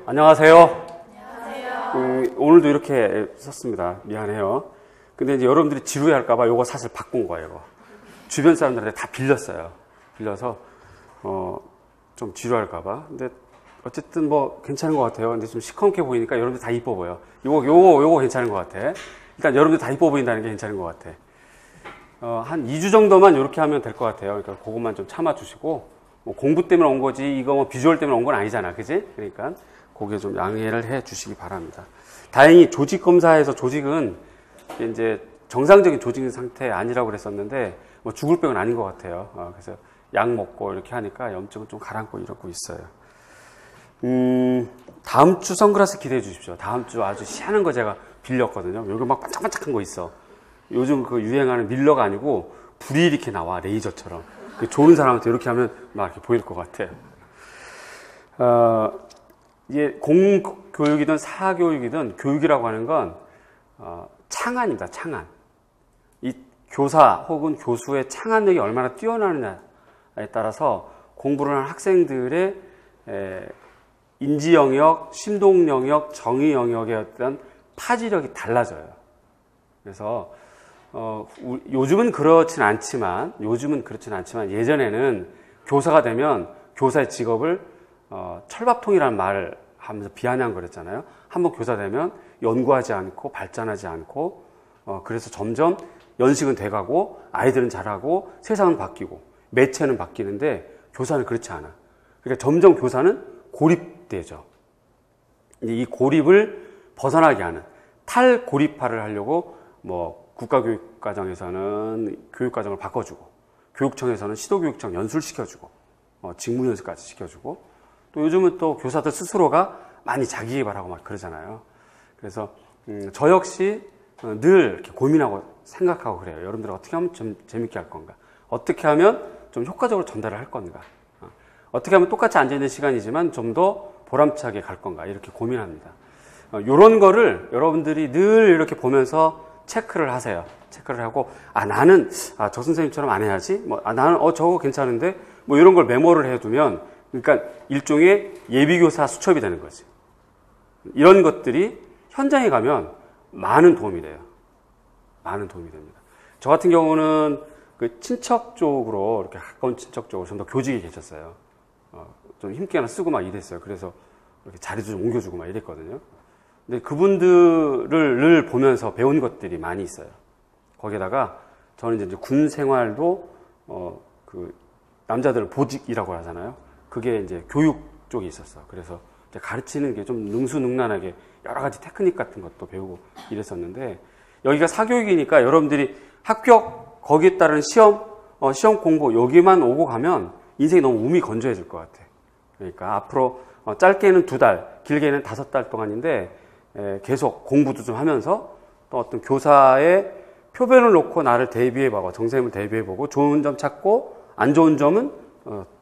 안녕하세요. 안녕하세요. 오늘도 이렇게 썼습니다. 미안해요. 근데 이제 여러분들이 지루해할까봐 요거 사실 바꾼 거예요. 이거. 주변 사람들한테 다 빌렸어요. 빌려서 좀 지루할까봐. 근데 어쨌든 뭐 괜찮은 것 같아요. 근데 좀 시커멓게 보이니까 여러분들 다 이뻐 보여. 요거 괜찮은 것 같아. 일단 여러분들 다 이뻐 보인다는 게 괜찮은 것 같아. 한 2주 정도만 이렇게 하면 될 것 같아요. 그러니까 그것만 좀 참아주시고, 뭐 공부 때문에 온 거지, 이거 뭐 비주얼 때문에 온 건 아니잖아. 그지? 그러니까, 그게 좀 양해를 해 주시기 바랍니다. 다행히 조직검사에서 조직은 이제 정상적인 조직 상태 아니라고 그랬었는데, 뭐 죽을 병은 아닌 것 같아요. 그래서 약 먹고 이렇게 하니까 염증은 좀 가라앉고 이러고 있어요. 다음 주 선글라스 기대해 주십시오. 다음 주 아주 희한한 거 제가 빌렸거든요. 여기 막 반짝반짝한 거 있어. 요즘 그 유행하는 밀러가 아니고 불이 이렇게 나와, 레이저처럼. 좋은 사람한테 이렇게 하면 막 이렇게 보일 것 같아요. 이게 공교육이든 사교육이든 교육이라고 하는 건 창안입니다. 창안. 이 교사 혹은 교수의 창안력이 얼마나 뛰어나느냐에 따라서 공부를 하는 학생들의 인지 영역, 심동 영역, 정의 영역의 어떤 파지력이 달라져요. 그래서 요즘은 그렇진 않지만 예전에는 교사가 되면 교사의 직업을 철밥통이라는 말을 하면서 비아냥거렸잖아요. 한번 교사 되면 연구하지 않고 발전하지 않고 그래서 점점 연식은 돼가고 아이들은 자라고 세상은 바뀌고 매체는 바뀌는데 교사는 그렇지 않아. 그러니까 점점 교사는 고립되죠. 이 고립을 벗어나게 하는 탈고립화를 하려고 뭐 국가교육과정에서는 교육과정을 바꿔주고 교육청에서는 시도교육청 연수시켜주고 직무연수까지 시켜주고 또 요즘은 또 교사들 스스로가 많이 자기개발하고 막 그러잖아요. 그래서 저 역시 늘 이렇게 고민하고 생각하고 그래요. 여러분들 어떻게 하면 좀 재밌게 할 건가? 어떻게 하면 좀 효과적으로 전달을 할 건가? 어떻게 하면 똑같이 앉아있는 시간이지만 좀 더 보람차게 갈 건가? 이렇게 고민합니다. 이런 거를 여러분들이 늘 이렇게 보면서 체크를 하세요. 체크를 하고, 나는, 저 선생님처럼 안 해야지. 나는, 저거 괜찮은데? 뭐 이런 걸 메모를 해두면, 그러니까 일종의 예비교사 수첩이 되는 거지. 이런 것들이 현장에 가면 많은 도움이 돼요. 많은 도움이 됩니다. 저 같은 경우는 그 친척 쪽으로, 이렇게 가까운 친척 쪽으로 좀 더 교직에 계셨어요. 좀 힘께 하나 쓰고 막 이랬어요. 그래서 이렇게 자리도 좀 옮겨주고 막 이랬거든요. 근데 그분들을 늘 보면서 배운 것들이 많이 있어요. 거기에다가 저는 이제 군 생활도 그 남자들 보직이라고 하잖아요. 그게 이제 교육 쪽에 있었어. 그래서 이제 가르치는 게 좀 능수능란하게 여러 가지 테크닉 같은 것도 배우고 이랬었는데 여기가 사교육이니까 여러분들이 합격 거기에 따른 시험 공부 여기만 오고 가면 인생이 너무 몸이 건조해질 것 같아. 그러니까 앞으로 짧게는 2달, 길게는 5달 동안인데 계속 공부도 좀 하면서 또 어떤 교사의 표변을 놓고 나를 대비해보고 정쌤을 대비해보고 좋은 점 찾고 안 좋은 점은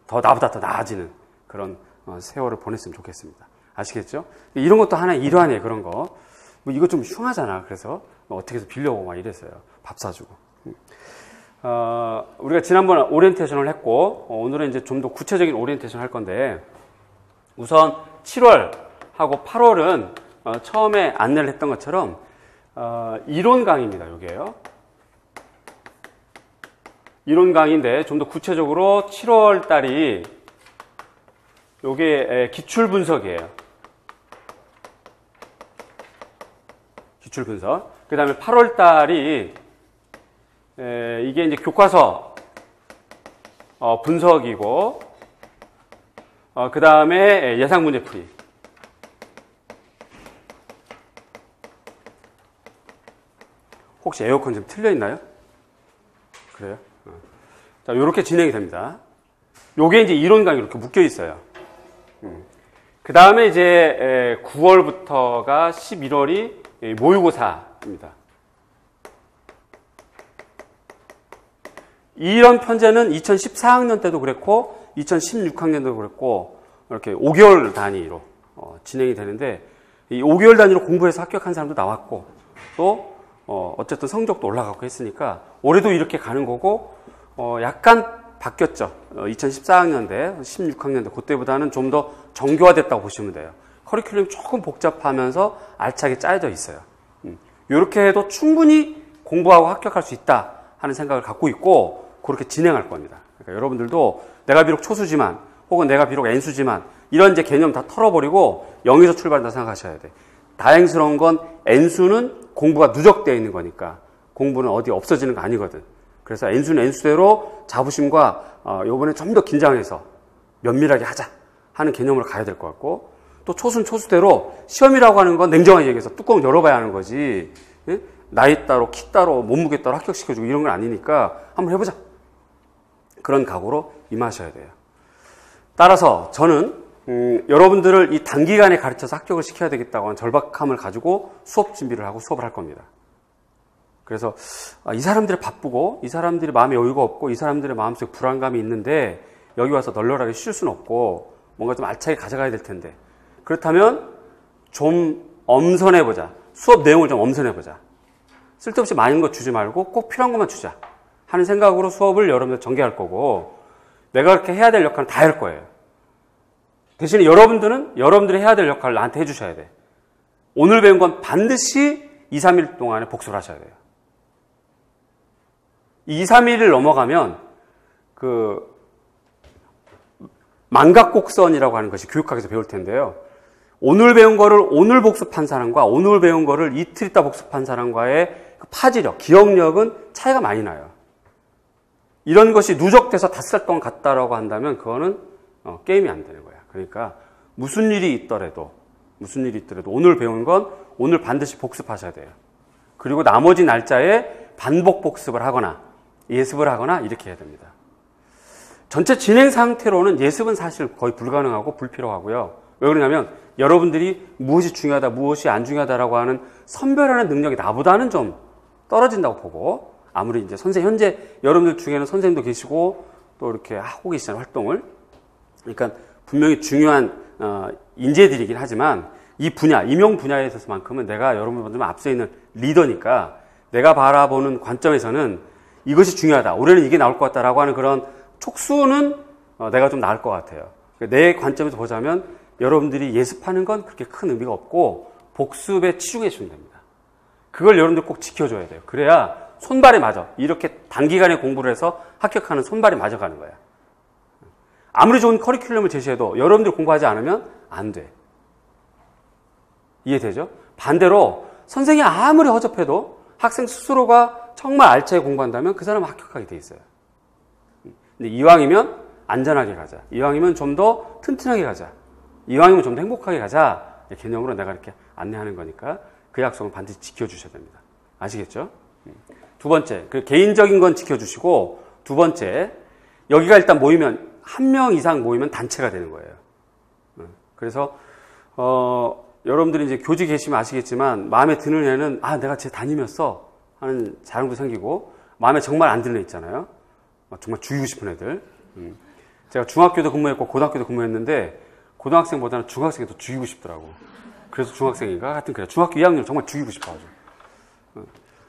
더 나보다 더 나아지는 그런 세월을 보냈으면 좋겠습니다. 아시겠죠? 이런 것도 하나의 일환이에요. 그런 거. 뭐 이거 좀 흉하잖아. 그래서 어떻게 해서 빌려오고 막 이랬어요. 밥 사주고. 우리가 지난번에 오리엔테이션을 했고 오늘은 이제 좀 더 구체적인 오리엔테이션 할 건데 우선 7월하고 8월은 처음에 안내를 했던 것처럼 이론 강의입니다. 여기에요. 이론 강의인데 좀 더 구체적으로 7월 달이 요게 기출 분석이에요. 기출 분석. 그 다음에 8월 달이 이게 이제 교과서 분석이고 그 다음에 예상 문제 풀이. 혹시 에어컨 좀 틀려 있나요? 그래요? 자, 요렇게 진행이 됩니다. 요게 이제 이론 강의 이렇게 묶여 있어요. 그 다음에 이제 9월부터가 11월이 모의고사입니다. 이런 편제는 2014학년 때도 그랬고 2016학년도 그랬고 이렇게 5개월 단위로 진행이 되는데 이 5개월 단위로 공부해서 합격한 사람도 나왔고 또 어쨌든 성적도 올라가고 했으니까 올해도 이렇게 가는 거고 약간 바뀌었죠. 2014학년대, 16학년대 그때보다는 좀 더 정교화됐다고 보시면 돼요. 커리큘럼이 조금 복잡하면서 알차게 짜여져 있어요. 이렇게 해도 충분히 공부하고 합격할 수 있다 하는 생각을 갖고 있고 그렇게 진행할 겁니다. 그러니까 여러분들도 내가 비록 초수지만 혹은 내가 비록 N수지만 이런 이제 개념 다 털어버리고 0에서 출발한다 생각하셔야 돼. 다행스러운 건 N수는 공부가 누적되어 있는 거니까 공부는 어디 없어지는 거 아니거든. 그래서 N수는 N수대로 자부심과 요번에 좀 더 긴장해서 면밀하게 하자 하는 개념으로 가야 될 것 같고 또 초수는 초수대로 시험이라고 하는 건 냉정하게 얘기해서 뚜껑 열어봐야 하는 거지. 예? 나이 따로 키 따로 몸무게 따로 합격시켜주고 이런 건 아니니까 한번 해보자. 그런 각오로 임하셔야 돼요. 따라서 저는 여러분들을 이 단기간에 가르쳐서 합격을 시켜야 되겠다고 하는 절박함을 가지고 수업 준비를 하고 수업을 할 겁니다. 그래서 이 사람들이 바쁘고 이 사람들이 마음에 여유가 없고 이 사람들의 마음속에 불안감이 있는데 여기 와서 널널하게 쉴 수는 없고 뭔가 좀 알차게 가져가야 될 텐데 그렇다면 좀 엄선해보자. 수업 내용을 좀 엄선해보자. 쓸데없이 많은 거 주지 말고 꼭 필요한 것만 주자 하는 생각으로 수업을 여러분들 전개할 거고 내가 그렇게 해야 될 역할은 다 할 거예요. 대신에 여러분들은 여러분들이 해야 될 역할을 나한테 해주셔야 돼. 오늘 배운 건 반드시 2, 3일 동안에 복습을 하셔야 돼요. 2, 3일을 넘어가면 망각곡선이라고 하는 것이 교육학에서 배울 텐데요. 오늘 배운 거를 오늘 복습한 사람과 오늘 배운 거를 이틀 있다 복습한 사람과의 파지력, 기억력은 차이가 많이 나요. 이런 것이 누적돼서 닷새 동안 갔다라고 한다면 그거는 게임이 안 되는 거야. 그러니까 무슨 일이 있더라도 오늘 배운 건 오늘 반드시 복습하셔야 돼요. 그리고 나머지 날짜에 반복 복습을 하거나 예습을 하거나 이렇게 해야 됩니다. 전체 진행 상태로는 예습은 사실 거의 불가능하고 불필요하고요. 왜 그러냐면 여러분들이 무엇이 중요하다, 무엇이 안 중요하다라고 하는 선별하는 능력이 나보다는 좀 떨어진다고 보고 아무리 이제 현재 여러분들 중에는 선생님도 계시고 또 이렇게 하고 계시잖아요, 활동을. 그러니까 분명히 중요한 인재들이긴 하지만 이 분야, 임용 분야에 있어서만큼은 내가 여러분들보다 앞서 있는 리더니까 내가 바라보는 관점에서는 이것이 중요하다, 올해는 이게 나올 것 같다라고 하는 그런 촉수는 내가 좀 나을 것 같아요. 내 관점에서 보자면 여러분들이 예습하는 건 그렇게 큰 의미가 없고 복습에 치중해 주면 됩니다. 그걸 여러분들 꼭 지켜줘야 돼요. 그래야 손발이 맞아. 이렇게 단기간에 공부를 해서 합격하는 손발이 맞아가는 거야. 아무리 좋은 커리큘럼을 제시해도 여러분들 공부하지 않으면 안 돼. 이해되죠? 반대로 선생님이 아무리 허접해도 학생 스스로가 정말 알차게 공부한다면 그 사람은 합격하게 돼 있어요. 근데 이왕이면 안전하게 가자. 이왕이면 좀 더 튼튼하게 가자. 이왕이면 좀 더 행복하게 가자. 개념으로 내가 이렇게 안내하는 거니까 그 약속은 반드시 지켜주셔야 됩니다. 아시겠죠? 두 번째, 개인적인 건 지켜주시고 두 번째, 여기가 일단 모이면 한 명 이상 모이면 단체가 되는 거예요. 그래서 여러분들이 이제 교직 계시면 아시겠지만 마음에 드는 애는 내가 쟤 담임이었어 하는 자랑도 생기고 마음에 정말 안 드는 애 있잖아요. 정말 죽이고 싶은 애들. 제가 중학교도 근무했고 고등학교도 근무했는데 고등학생보다는 중학생이 더 죽이고 싶더라고. 그래서 중학생인가? 하여튼 그래. 중학교 2학년 정말 죽이고 싶어가지고.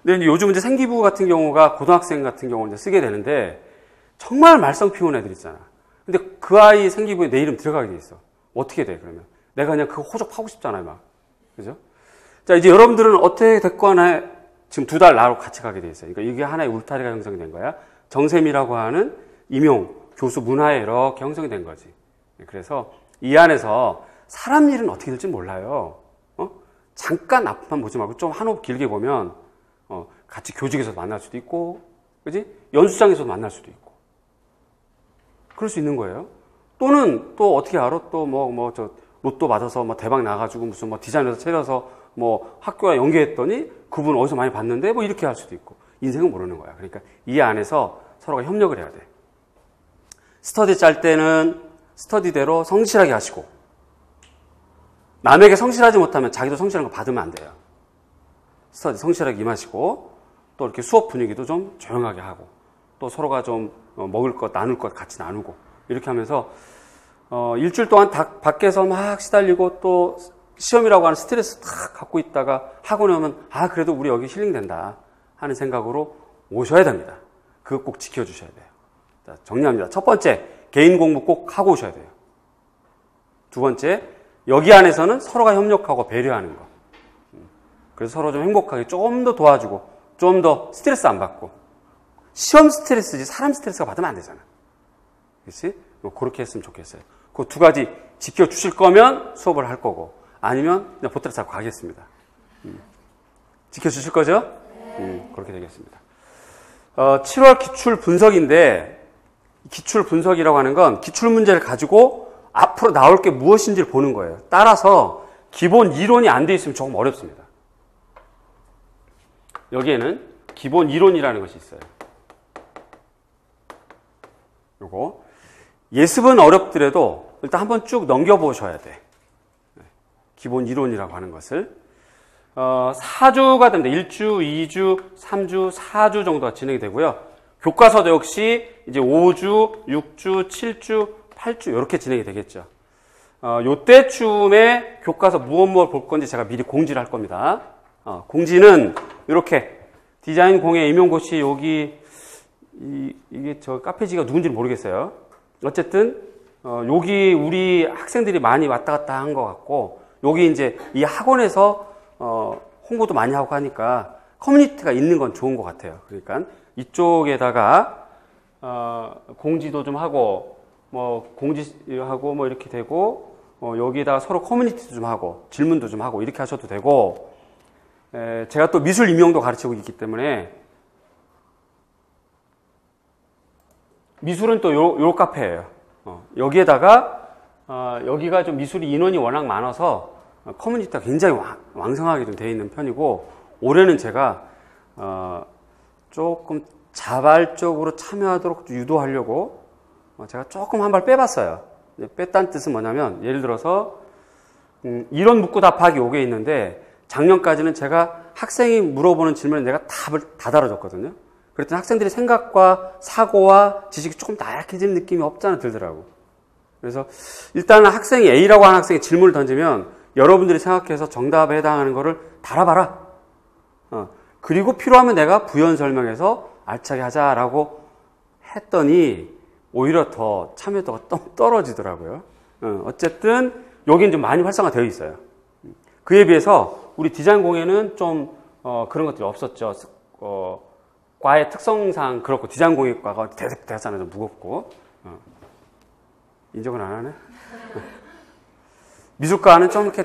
근데 이제 요즘 이제 생기부 같은 경우가 고등학생 같은 경우는 이제 쓰게 되는데 정말 말썽 피우는 애들 있잖아. 근데 그 아이 생기부에 내 이름 들어가게 돼 있어. 어떻게 돼, 그러면? 내가 그냥 그거 호적하고 싶잖아요, 막. 그죠? 자, 이제 여러분들은 어떻게 됐거나 지금 2달 나로 같이 가게 돼 있어요. 그러니까 이게 하나의 울타리가 형성된 거야. 정샘이라고 하는 임용, 교수 문화에 이렇게 형성이 된 거지. 그래서 이 안에서 사람 일은 어떻게 될지 몰라요. 잠깐 앞만 보지 말고 좀 한호흡 길게 보면 같이 교직에서 만날 수도 있고, 그지? 연수장에서도 만날 수도 있고. 그럴 수 있는 거예요. 또는 또 어떻게 알아? 또 로또 맞아서 대박 나가지고 무슨 디자인에서 채려서 학교와 연계했더니 그분 어디서 많이 봤는데 이렇게 할 수도 있고. 인생은 모르는 거야. 그러니까 이 안에서 서로가 협력을 해야 돼. 스터디 짤 때는 스터디대로 성실하게 하시고 남에게 성실하지 못하면 자기도 성실한 거 받으면 안 돼요. 스터디 성실하게 임하시고 또 이렇게 수업 분위기도 좀 조용하게 하고 또 서로가 좀 먹을 것, 나눌 것 같이 나누고 이렇게 하면서 일주일 동안 밖에서 막 시달리고 또 시험이라고 하는 스트레스 탁 갖고 있다가 학원에 오면 그래도 우리 여기 힐링된다 하는 생각으로 오셔야 됩니다. 그거 꼭 지켜주셔야 돼요. 자, 정리합니다. 첫 번째, 개인 공부 꼭 하고 오셔야 돼요. 두 번째, 여기 안에서는 서로가 협력하고 배려하는 거. 그래서 서로 좀 행복하게 좀 더 도와주고 좀 더 스트레스 안 받고. 시험 스트레스지 사람 스트레스가 받으면 안 되잖아. 그렇지? 그렇게 했으면 좋겠어요. 그 두 가지 지켜주실 거면 수업을 할 거고 아니면 그냥 보따리 잡고 가겠습니다. 지켜주실 거죠? 그렇게 되겠습니다. 7월 기출 분석인데 기출 분석이라고 하는 건 기출 문제를 가지고 앞으로 나올 게 무엇인지를 보는 거예요. 따라서 기본 이론이 안 돼 있으면 조금 어렵습니다. 여기에는 기본 이론이라는 것이 있어요. 요거 예습은 어렵더라도 일단 한번 쭉 넘겨보셔야 돼. 기본 이론이라고 하는 것을 4주가 됩니다. 1주, 2주, 3주, 4주 정도가 진행이 되고요. 교과서도 역시 이제 5주, 6주, 7주, 8주 이렇게 진행이 되겠죠. 요때쯤에 교과서 무엇 볼 건지 제가 미리 공지를 할 겁니다. 공지는 이렇게 디자인 공예 임용고시 여기 이게 저 카페지가 누군지는 모르겠어요. 어쨌든 여기 우리 학생들이 많이 왔다 갔다 한 것 같고 여기 이제 이 학원에서 홍보도 많이 하고 하니까 커뮤니티가 있는 건 좋은 것 같아요. 그러니까 이쪽에다가 공지도 좀 하고 뭐 공지하고 뭐 이렇게 되고 여기다가 서로 커뮤니티도 좀 하고 질문도 좀 하고 이렇게 하셔도 되고 제가 또 미술 임용도 가르치고 있기 때문에 미술은 또 요 카페예요. 여기에다가 여기가 좀 미술이 인원이 워낙 많아서 커뮤니티가 굉장히 왕성하게 좀 되어 있는 편이고 올해는 제가 조금 자발적으로 참여하도록 유도하려고 제가 조금 한 발 빼봤어요. 뺐다는 뜻은 뭐냐면 예를 들어서 이론 묻고 답하기 요게 있는데 작년까지는 제가 학생이 물어보는 질문에 내가 답을 다 달아줬거든요. 그랬더니 학생들이 생각과 사고와 지식이 조금 나약해지는 느낌이 없잖아 들더라고. 그래서 일단은 학생이 A라고 하는 학생이 질문을 던지면 여러분들이 생각해서 정답에 해당하는 거를 달아봐라. 그리고 필요하면 내가 부연 설명해서 알차게 하자라고 했더니 오히려 더 참여도가 떨어지더라고요. 어쨌든 여기는 좀 많이 활성화되어 있어요. 그에 비해서 우리 디자인 공예는 좀 그런 것들이 없었죠. 과의 특성상 그렇고 디자인 공예과가 대단하잖아요. 좀 무겁고. 인정은 안 하네? 미술과는 좀 이렇게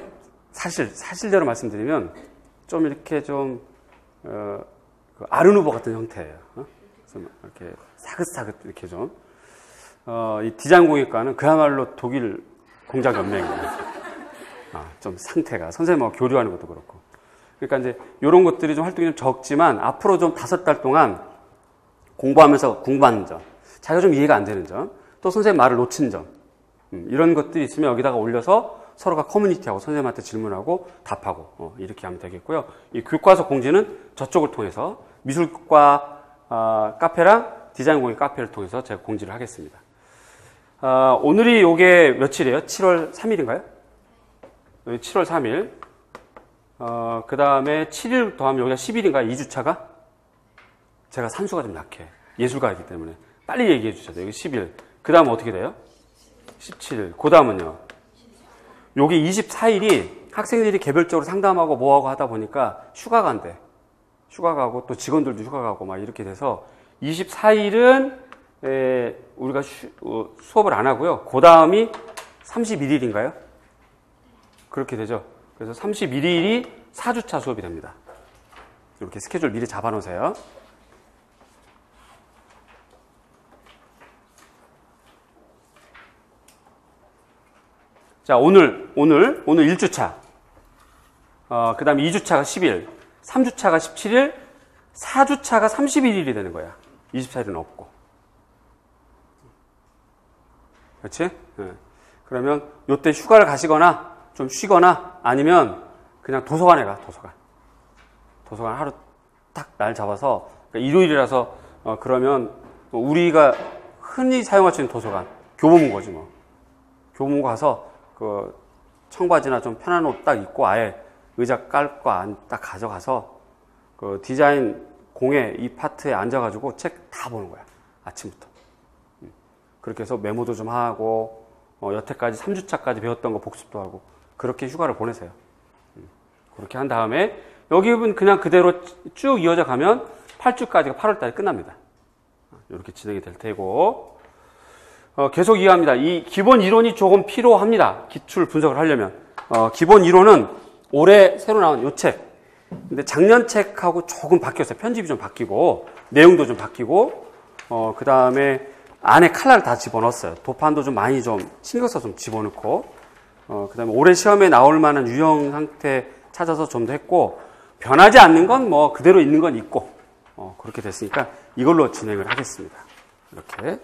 사실대로 말씀드리면 좀 이렇게 좀 아르누보 같은 형태예요. 그래서 이렇게 사긋사긋 이렇게 좀. 이 디자인 공예과는 그야말로 독일 공작 연맹이에요. 좀 상태가 선생님하고 교류하는 것도 그렇고. 그러니까 이제 이런 것들이 좀 활동이 좀 적지만 앞으로 좀 5달 동안 공부하면서 궁금한 점, 자기가 좀 이해가 안 되는 점, 또 선생님 말을 놓친 점, 이런 것들이 있으면 여기다가 올려서 서로가 커뮤니티하고 선생님한테 질문하고 답하고 이렇게 하면 되겠고요. 이 교과서 공지는 저쪽을 통해서 미술과 카페랑 디자인 공예 카페를 통해서 제가 공지를 하겠습니다. 오늘이 요게 며칠이에요? 7월 3일인가요? 7월 3일. 그 다음에 7일 더하면 여기가 10일인가? 2주차가? 제가 산수가 좀 약해. 예술가이기 때문에. 빨리 얘기해 주셔야 돼요. 여기 10일. 그 다음 어떻게 돼요? 17일. 그 다음은요? 여기 24일이 학생들이 개별적으로 상담하고 뭐하고 하다 보니까 휴가 간대. 휴가 가고 또 직원들도 휴가 가고 막 이렇게 돼서 24일은 우리가 수업을 안 하고요. 그 다음이 31일인가요? 그렇게 되죠. 그래서 31일이 4주차 수업이 됩니다. 이렇게 스케줄 미리 잡아 놓으세요. 자, 오늘 1주차. 그 다음에 2주차가 10일, 3주차가 17일, 4주차가 31일이 되는 거야. 24일은 없고. 그렇지? 네. 그러면 요때 휴가를 가시거나 좀 쉬거나 아니면 그냥 도서관에 가, 도서관 하루 딱 날 잡아서, 그러니까 일요일이라서 그러면 우리가 흔히 사용할 수 있는 도서관, 교보문 거지 뭐. 교보문 가서 그 청바지나 좀 편한 옷 딱 입고 아예 의자 깔고 딱 가져가서 그 디자인 공예 이 파트에 앉아가지고 책 다 보는 거야. 아침부터. 그렇게 해서 메모도 좀 하고 여태까지 3주차까지 배웠던 거 복습도 하고 그렇게 휴가를 보내세요. 그렇게 한 다음에 여기 그냥 그대로 쭉 이어져 가면 8주까지가 8월 달에 끝납니다. 이렇게 진행이 될 테고 계속 이해합니다. 이 기본 이론이 조금 필요합니다. 기출 분석을 하려면 기본 이론은 올해 새로 나온 요 책. 근데 작년 책하고 조금 바뀌었어요. 편집이 좀 바뀌고 내용도 좀 바뀌고 그 다음에 안에 칼라를 다 집어넣었어요. 도판도 좀 많이 좀 신경 써서 좀 집어넣고 그 다음에 올해 시험에 나올 만한 유형 상태 찾아서 좀 더 했고 변하지 않는 건 뭐 그대로 있는 건 있고 그렇게 됐으니까 이걸로 진행을 하겠습니다. 이렇게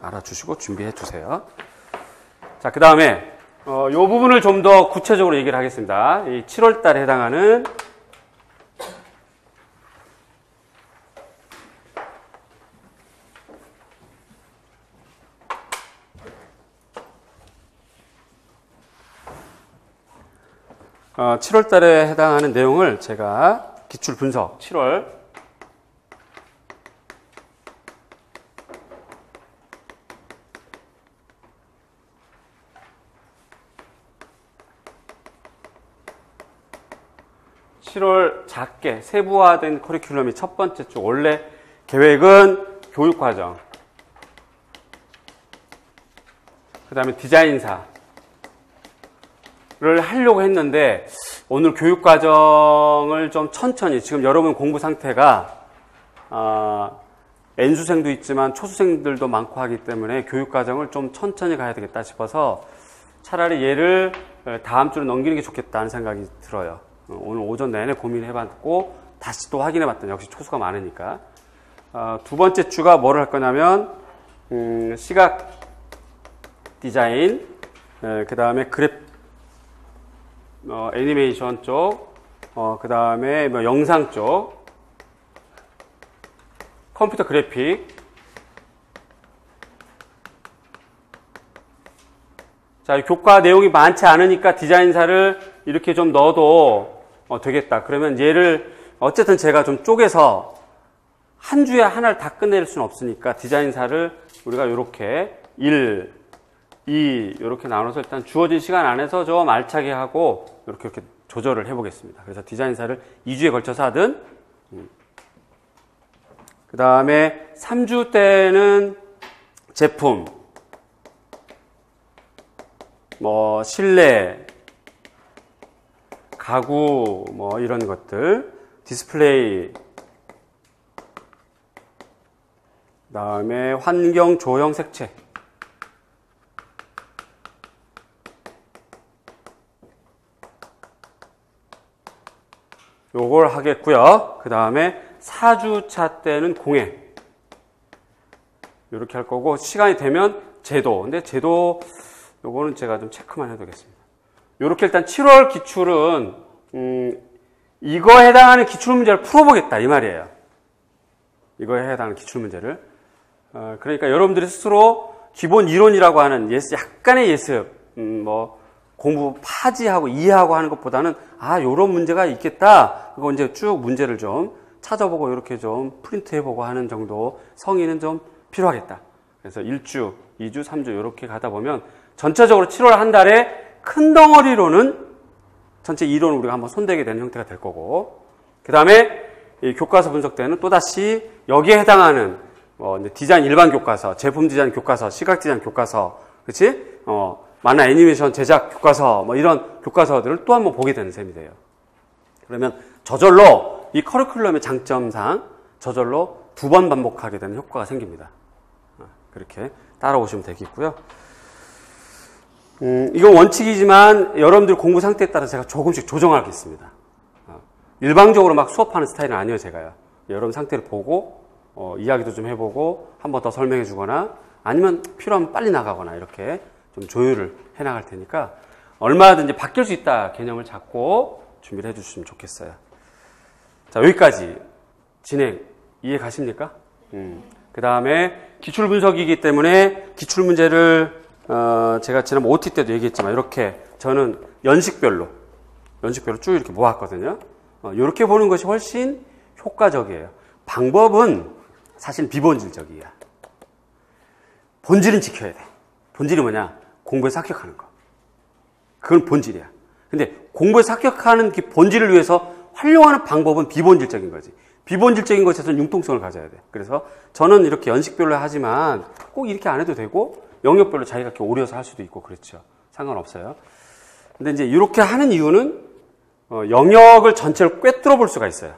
알아주시고 준비해 주세요. 자, 그 다음에 이 부분을 좀 더 구체적으로 얘기를 하겠습니다. 이 7월 달에 해당하는 7월 달에 해당하는 내용을 제가 기출 분석 7월 작게 세부화된 커리큘럼이 첫 번째 주. 원래 계획은 교육과정, 그 다음에 디자인사를 하려고 했는데 오늘 교육과정을 좀 천천히, 지금 여러분 공부 상태가 N수생도 있지만 초수생들도 많고 하기 때문에 교육과정을 좀 천천히 가야 되겠다 싶어서 차라리 얘를 다음 주로 넘기는 게 좋겠다는 생각이 들어요. 오늘 오전 내내 고민해봤고 다시 또 확인해봤더니 역시 초수가 많으니까 두 번째 주가 뭐를 할 거냐면 시각 디자인, 그 다음에 애니메이션 쪽, 그 다음에 뭐 영상 쪽, 컴퓨터 그래픽. 자, 교과 내용이 많지 않으니까 디자인사를 이렇게 좀 넣어도 되겠다. 그러면 얘를 어쨌든 제가 좀 쪼개서 한 주에 하나를 다 끝낼 수는 없으니까 디자인사를 우리가 이렇게 1, 2 이렇게 나눠서 일단 주어진 시간 안에서 좀 알차게 하고 이렇게 조절을 해보겠습니다. 그래서 디자인사를 2주에 걸쳐서 하든 그 다음에 3주 때는 제품, 뭐 실내, 가구, 뭐 이런 것들, 디스플레이, 그 다음에 환경 조형 색채, 요걸 하겠고요. 그 다음에 4주차 때는 공예, 이렇게 할 거고, 시간이 되면 제도. 근데 제도 요거는 제가 좀 체크만 해두겠습니다. 요렇게 일단 7월 기출은 이거에 해당하는 기출 문제를 풀어보겠다 이 말이에요. 이거에 해당하는 기출 문제를. 그러니까 여러분들이 스스로 기본 이론이라고 하는 약간의 예습, 뭐 공부 파지하고 이해하고 하는 것보다는 요런 문제가 있겠다. 그거 이제 쭉 문제를 좀 찾아보고 이렇게 좀 프린트해보고 하는 정도 성의는 좀 필요하겠다. 그래서 1주, 2주, 3주 이렇게 가다 보면 전체적으로 7월 한 달에 큰 덩어리로는 전체 이론을 우리가 한번 손대게 되는 형태가 될 거고, 그 다음에 교과서 분석 때는 또다시 여기에 해당하는 디자인 일반 교과서, 제품 디자인 교과서, 시각 디자인 교과서, 그치? 만화 애니메이션 제작 교과서, 뭐 이런 교과서들을 또 한번 보게 되는 셈이 돼요. 그러면 저절로 이 커리큘럼의 장점상 저절로 2번 반복하게 되는 효과가 생깁니다. 그렇게 따라오시면 되겠고요. 이건 원칙이지만 여러분들 공부 상태에 따라 제가 조금씩 조정하겠습니다. 일방적으로 막 수업하는 스타일은 아니에요, 제가요. 여러분 상태를 보고, 이야기도 좀 해보고, 한 번 더 설명해 주거나, 아니면 필요하면 빨리 나가거나, 이렇게 좀 조율을 해 나갈 테니까, 얼마든지 바뀔 수 있다 개념을 잡고 준비를 해 주시면 좋겠어요. 자, 여기까지 진행, 이해 가십니까? 그 다음에 기출 분석이기 때문에 기출 문제를 제가 지난번 OT 때도 얘기했지만 이렇게 저는 연식별로 쭉 이렇게 모았거든요. 이렇게 보는 것이 훨씬 효과적이에요. 방법은 사실 비본질적이야. 본질은 지켜야 돼. 본질이 뭐냐? 공부에서 합격하는 거. 그건 본질이야. 근데 공부에서 합격하는 그 본질을 위해서 활용하는 방법은 비본질적인 거지. 비본질적인 것에서는 융통성을 가져야 돼. 그래서 저는 이렇게 연식별로 하지만 꼭 이렇게 안 해도 되고 영역별로 자기가 이렇게 오려서 할 수도 있고 그렇죠. 상관없어요. 근데 이제 이렇게 하는 이유는 영역을 전체를 꿰뚫어 볼 수가 있어요.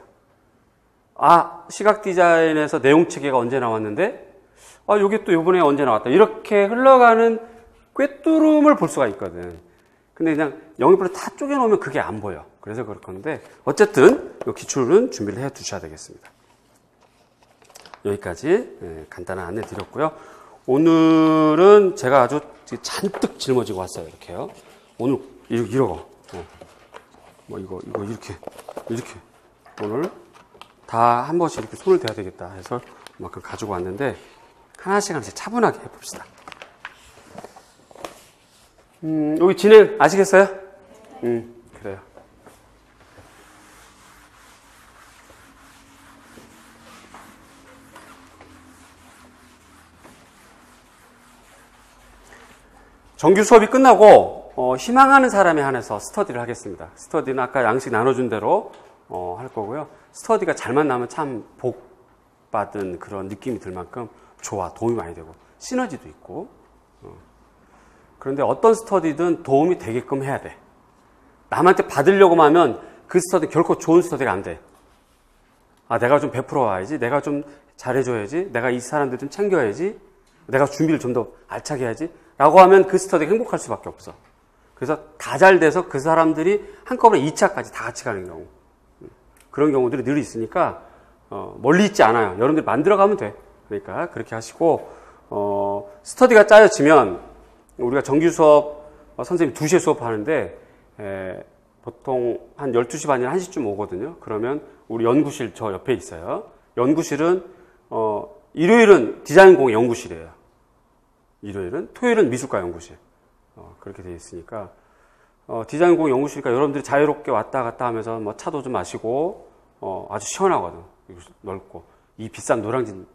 아, 시각 디자인에서 내용 체계가 언제 나왔는데 여기 또 이번에 언제 나왔다. 이렇게 흘러가는 꿰뚫음을 볼 수가 있거든. 근데 그냥 영역별로 다 쪼개놓으면 그게 안 보여. 그래서 그럴 건데 어쨌든 이 기출은 준비를 해 두셔야 되겠습니다. 여기까지 간단한 안내 드렸고요. 오늘은 제가 아주 잔뜩 짊어지고 왔어요. 이렇게요. 오늘 이러고 이거 이렇게 오늘 다 한 번씩 이렇게 손을 대야 되겠다 해서 이만큼 가지고 왔는데 하나씩 차분하게 해봅시다. 여기 진행 아시겠어요? 그래요. 정규 수업이 끝나고 희망하는 사람에 한해서 스터디를 하겠습니다. 스터디는 아까 양식 나눠준 대로 할 거고요. 스터디가 잘만 나면 참 복 받은 그런 느낌이 들 만큼 좋아, 도움이 많이 되고 시너지도 있고. 그런데 어떤 스터디든 도움이 되게끔 해야 돼. 남한테 받으려고 하면 그 스터디 결코 좋은 스터디가 안 돼. 내가 좀 베풀어 와야지, 내가 좀 잘해줘야지, 내가 이 사람들 좀 챙겨야지, 내가 준비를 좀 더 알차게 해야지 라고 하면 그 스터디가 행복할 수밖에 없어. 그래서 다 잘 돼서 그 사람들이 한꺼번에 2차까지 다 같이 가는 경우, 그런 경우들이 늘 있으니까 멀리 있지 않아요. 여러분들이 만들어가면 돼. 그러니까 그렇게 하시고 스터디가 짜여지면 우리가 정규 수업 선생님 2시에 수업하는데 보통 한 12시 반이나 1시쯤 오거든요. 그러면 우리 연구실 저 옆에 있어요. 연구실은 일요일은 디자인공 연구실이에요. 일요일은, 토요일은 미술과 연구실. 그렇게 되어 있으니까 디자인공 연구실이니까 여러분들이 자유롭게 왔다 갔다 하면서 차도 좀 마시고 아주 시원하거든. 넓고 이 비싼 노량진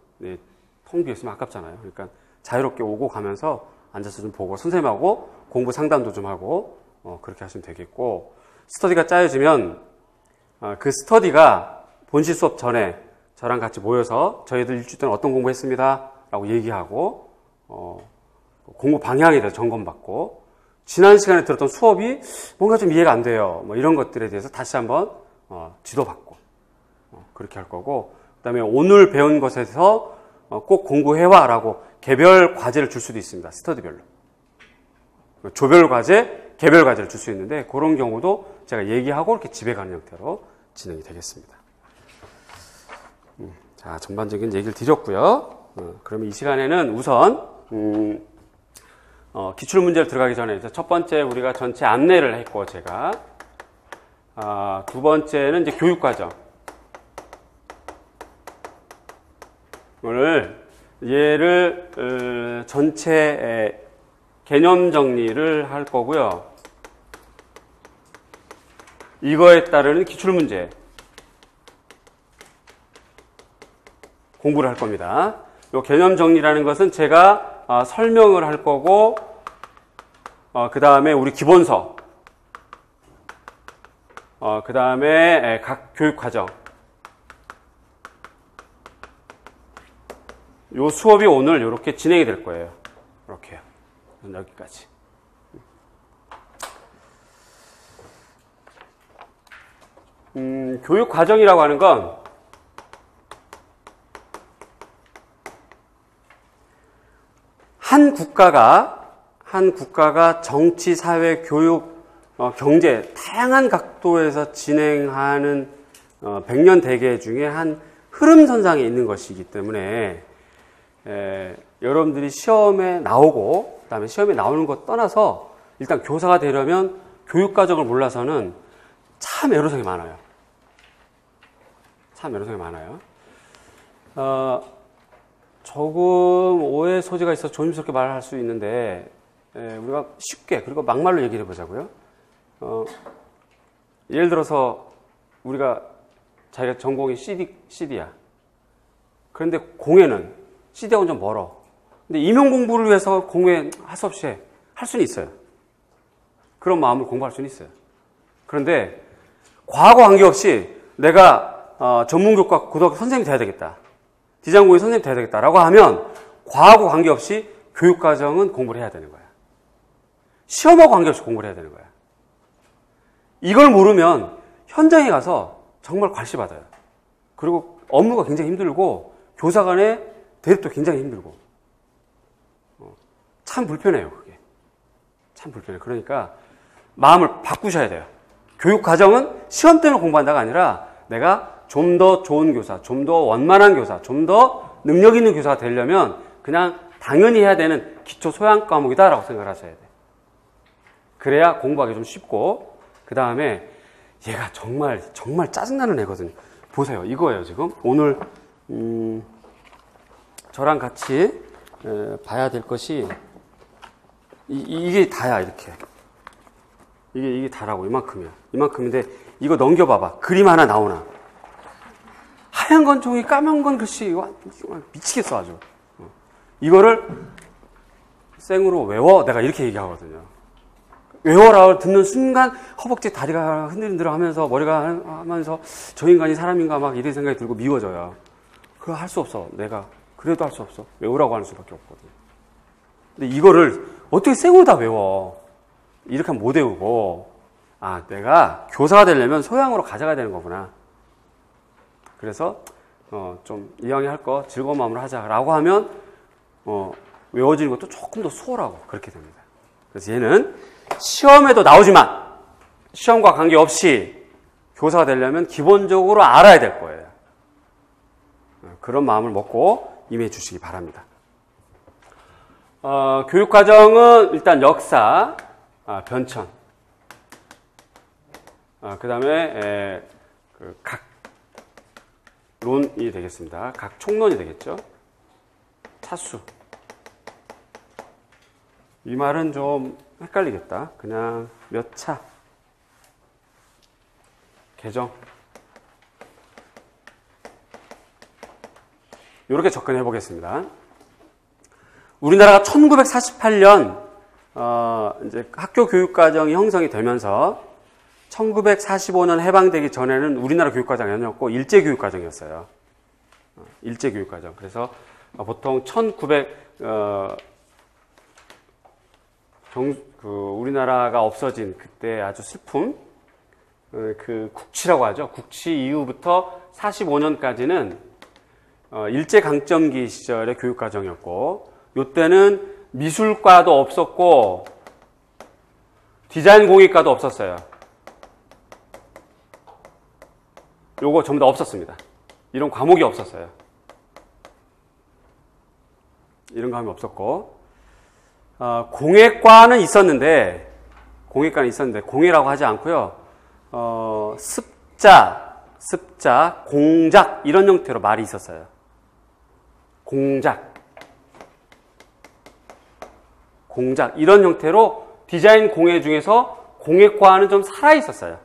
텅 비어 있으면 아깝잖아요. 그러니까 자유롭게 오고 가면서 앉아서 좀 보고 선생님하고 공부 상담도 좀 하고 그렇게 하시면 되겠고, 스터디가 짜여지면 그 스터디가 본실 수업 전에 저랑 같이 모여서 저희들 일주일 동안 어떤 공부했습니다 라고 얘기하고 공부 방향에 대해서 점검받고, 지난 시간에 들었던 수업이 뭔가 좀 이해가 안 돼요 이런 것들에 대해서 다시 한번 지도받고 그렇게 할 거고, 그 다음에 오늘 배운 것에서 꼭 공부해와 라고 개별 과제를 줄 수도 있습니다. 스터디별로 조별 과제, 개별 과제를 줄 수 있는데 그런 경우도 제가 얘기하고 이렇게 집에 가는 형태로 진행이 되겠습니다. 자, 전반적인 얘기를 드렸고요. 그러면 이 시간에는 우선 기출 문제를 들어가기 전에 첫 번째 우리가 전체 안내를 했고, 제가 두 번째는 이제 교육 과정. 오늘 얘를 전체 개념 정리를 할 거고요. 이거에 따르는 기출 문제 공부를 할 겁니다. 이 개념 정리라는 것은 제가 설명을 할 거고, 그 다음에 우리 기본서, 그 다음에 각 교육 과정. 요 수업이 오늘 이렇게 진행이 될 거예요. 이렇게요. 여기까지. 교육 과정이라고 하는 건 한 국가가 정치, 사회, 교육, 경제 다양한 각도에서 진행하는 100년 대계 중에 한 흐름선상에 있는 것이기 때문에 여러분들이 시험에 나오고 그다음에 시험에 나오는 것 떠나서 일단 교사가 되려면 교육과정을 몰라서는 참 애로사항이 많아요. 참 애로사항이 많아요. 조금 오해 소지가 있어서 조심스럽게 말할 수 있는데 우리가 쉽게 그리고 막말로 얘기를 해보자고요. 예를 들어서 우리가 자기가 전공이 CD야. 그런데 공예는 CD하고는 좀 멀어. 근데 임용 공부를 위해서 공예 할 수 없이 할 수는 있어요. 그런 마음을 공부할 수는 있어요. 그런데 과거 관계없이 내가 전문교과 고등학교 선생님이 돼야 되겠다. 디자인 공예 선생님이 돼야 되겠다라고 하면 과하고 관계없이 교육과정은 공부를 해야 되는 거야. 시험하고 관계없이 공부를 해야 되는 거야. 이걸 모르면 현장에 가서 정말 괄시받아요. 그리고 업무가 굉장히 힘들고 교사 간의 대립도 굉장히 힘들고 참 불편해요. 그게 참 불편해요. 그러니까 마음을 바꾸셔야 돼요. 교육과정은 시험 때문에 공부한다가 아니라 내가 좀 더 좋은 교사, 좀 더 원만한 교사, 좀 더 능력 있는 교사가 되려면 그냥 당연히 해야 되는 기초 소양 과목이다라고 생각을 하셔야 돼요. 그래야 공부하기 좀 쉽고, 그 다음에 얘가 정말 짜증나는 애거든요. 보세요. 이거예요, 지금. 오늘 저랑 같이 봐야 될 것이 이게 다야, 이렇게. 이게 다라고, 이만큼이야. 이만큼인데 이거 넘겨봐봐. 그림 하나 나오나. 하얀 건 종이, 까만 건 글씨. 미치겠어, 아주. 이거를 생으로 외워. 내가 이렇게 얘기하거든요. 외워라 듣는 순간 허벅지 다리가 흔들흔들 하면서 머리가 하면서 저 인간이 사람인가 막 이런 생각이 들고 미워져요. 그거 할 수 없어. 내가 그래도 할 수 없어. 외우라고 하는 수밖에 없거든. 근데 이거를 어떻게 생으로 다 외워? 이렇게 하면 못 외우고, 내가 교사가 되려면 소양으로 가져가야 되는 거구나. 그래서 좀 이왕에 할 거 즐거운 마음으로 하자라고 하면 외워지는 것도 조금 더 수월하고 그렇게 됩니다. 그래서 얘는 시험에도 나오지만 시험과 관계없이 교사가 되려면 기본적으로 알아야 될 거예요. 그런 마음을 먹고 임해 주시기 바랍니다. 교육과정은 일단 역사, 변천, 그 다음에 각론이 되겠습니다. 각총론이 되겠죠. 차수. 이 말은 좀 헷갈리겠다. 그냥 몇 차, 개정. 이렇게 접근해 보겠습니다. 우리나라가 1948년 이제 학교 교육과정이 형성이 되면서 1945년 해방되기 전에는 우리나라 교육과정이 아니었고 일제교육과정이었어요. 일제교육과정. 그래서 보통 우리나라가 없어진 그때 아주 슬픔, 그 국치라고 하죠. 국치 이후부터 45년까지는 일제강점기 시절의 교육과정이었고, 요때는 미술과도 없었고 디자인 공예과도 없었어요. 요거 전부 다 없었습니다. 이런 과목이 없었어요. 이런 과목이 없었고, 공예과는 있었는데 공예라고 하지 않고요. 습자, 공작 이런 형태로 말이 있었어요. 공작 이런 형태로 디자인 공예 중에서 공예과는 좀 살아 있었어요.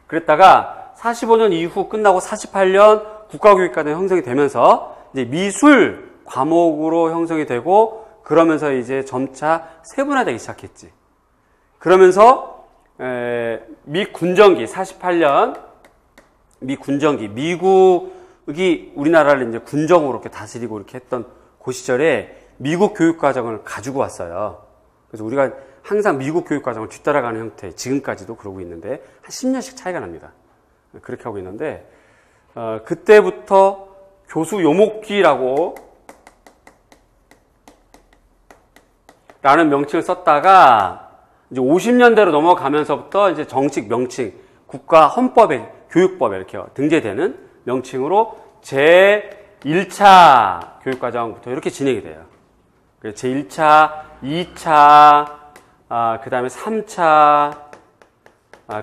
그랬다가 45년 이후 끝나고 48년 국가교육과정이 형성이 되면서 이제 미술 과목으로 형성이 되고, 그러면서 이제 점차 세분화되기 시작했지. 그러면서 미군정기 48년 미군정기, 미국이 우리나라를 이제 군정으로 이렇게 다스리고 이렇게 했던 그 시절에 미국 교육과정을 가지고 왔어요. 그래서 우리가 항상 미국 교육과정을 뒤따라가는 형태, 지금까지도 그러고 있는데 한 10년씩 차이가 납니다. 그렇게 하고 있는데, 그때부터 교수 요목기라고 라는 명칭을 썼다가 이제 50년대로 넘어가면서부터 이제 정식 명칭, 국가 헌법에, 교육법에 이렇게 등재되는 명칭으로 제1차 교육과정부터 이렇게 진행이 돼요. 제1차, 2차, 그 다음에 3차,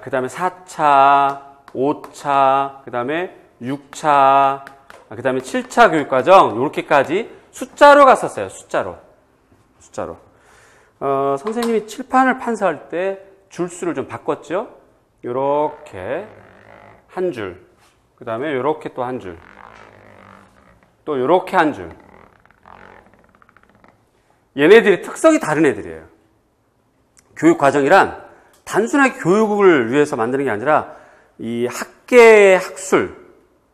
그 다음에 4차, 5차, 그 다음에 6차, 그 다음에 7차 교육과정, 이렇게까지 숫자로 갔었어요. 숫자로. 선생님이 칠판을 판서할 때 줄수를 좀 바꿨죠. 요렇게 한 줄, 그 다음에 요렇게 또 한 줄, 또 요렇게 한 줄. 얘네들이 특성이 다른 애들이에요. 교육과정이란 단순하게 교육을 위해서 만드는 게 아니라 이 학계의 학술,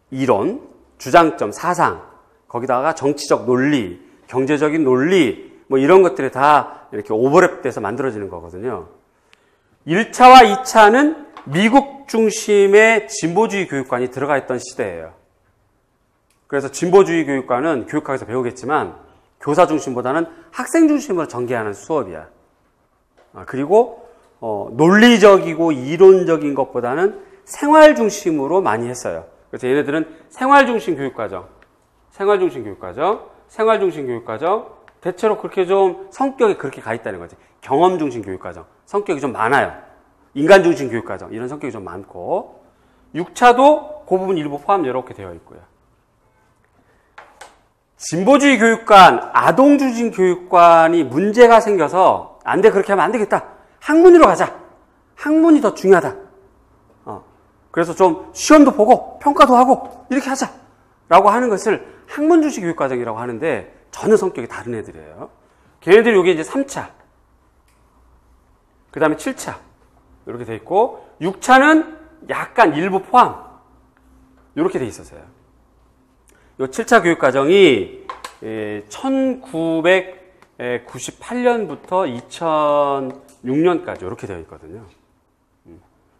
이론, 주장점, 사상, 거기다가 정치적 논리, 경제적인 논리, 뭐 이런 것들이 다 이렇게 오버랩돼서 만들어지는 거거든요. 1차와 2차는 미국 중심의 진보주의 교육관이 들어가 있던 시대예요. 그래서 진보주의 교육관은 교육학에서 배우겠지만 교사 중심보다는 학생 중심으로 전개하는 수업이야. 그리고 논리적이고 이론적인 것보다는 생활 중심으로 많이 했어요. 그래서 얘네들은 생활 중심 교육과정, 생활 중심 교육과정, 생활 중심 교육과정, 대체로 그렇게 좀 성격이 그렇게 가 있다는 거지. 경험 중심 교육과정, 성격이 좀 많아요. 인간 중심 교육과정, 이런 성격이 좀 많고, 6차도 그 부분 일부 포함 이렇게 되어 있고요. 진보주의 교육관, 아동 중심 교육관이 문제가 생겨서 안 돼, 그렇게 하면 안 되겠다. 학문으로 가자. 학문이 더 중요하다. 그래서 좀 시험도 보고 평가도 하고 이렇게 하자. 라고 하는 것을 학문 중심 교육과정이라고 하는데 전혀 성격이 다른 애들이에요. 걔네들이 여기 이제 3차. 그 다음에 7차. 이렇게 돼 있고, 6차는 약간 일부 포함. 이렇게 돼 있었어요. 이 7차 교육과정이 1998년부터 2006년까지 이렇게 되어 있거든요.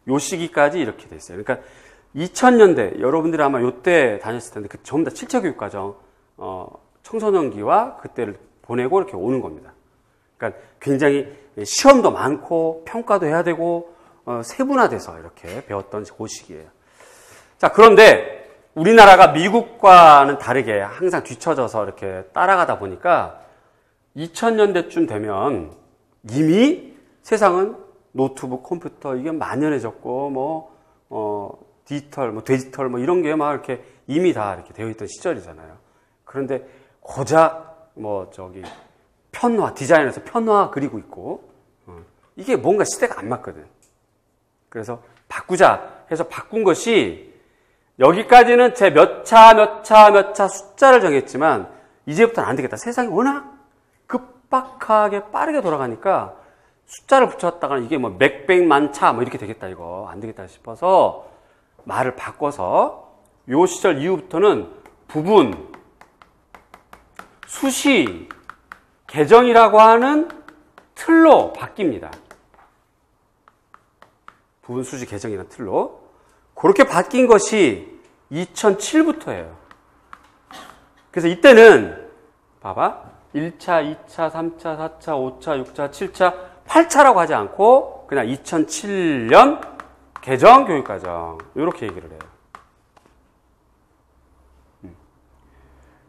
요 시기까지 이렇게 돼 있어요. 그러니까 2000년대, 여러분들이 아마 요때 다녔을 텐데, 그 전부 다 7차 교육과정, 청소년기와 그때를 보내고 이렇게 오는 겁니다. 그러니까 굉장히 시험도 많고, 평가도 해야 되고, 세분화돼서 이렇게 배웠던 그 시기예요. 자, 그런데 우리나라가 미국과는 다르게 항상 뒤처져서 이렇게 따라가다 보니까 2000년대쯤 되면 이미 세상은 노트북, 컴퓨터 이게 만연해졌고 디지털, 데지털 이런 게 막 이렇게 이미 다 이렇게 되어 있던 시절이잖아요. 그런데 고작 편화, 디자인에서 편화 그리고 있고 이게 뭔가 시대가 안 맞거든. 그래서 바꾸자 해서 바꾼 것이 여기까지는 제 몇 차 숫자를 정했지만 이제부터는 안 되겠다. 세상이 워낙 급박하게 빠르게 돌아가니까 숫자를 붙였다가는 이게 몇백만 차 이렇게 되겠다. 이거 안 되겠다 싶어서 말을 바꿔서 요 시절 이후부터는 부분, 수시, 계정이라고 하는 틀로 바뀝니다. 부분, 수시, 계정이라는 틀로. 그렇게 바뀐 것이 2007부터예요. 그래서 이때는 봐봐. 1차, 2차, 3차, 4차, 5차, 6차, 7차, 8차라고 하지 않고 그냥 2007년 개정 교육과정 이렇게 얘기를 해요.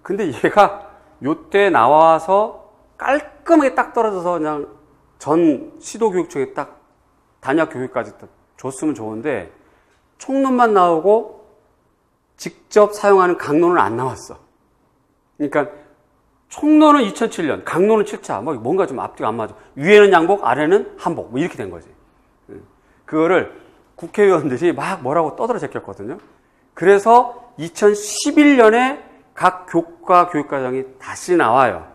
근데 얘가 요때 나와서 깔끔하게 딱 떨어져서 그냥 전 시도교육청에 딱 단약 교육까지 딱 줬으면 좋은데 총론만 나오고 직접 사용하는 강론은 안 나왔어. 그러니까 총론은 2007년, 강론은 7차. 뭔가 좀 앞뒤가 안 맞아. 위에는 양복, 아래는 한복. 이렇게 된 거지. 그거를 국회의원들이 막 뭐라고 떠들어 제꼈거든요. 그래서 2011년에 각 교과 교육과정이 다시 나와요.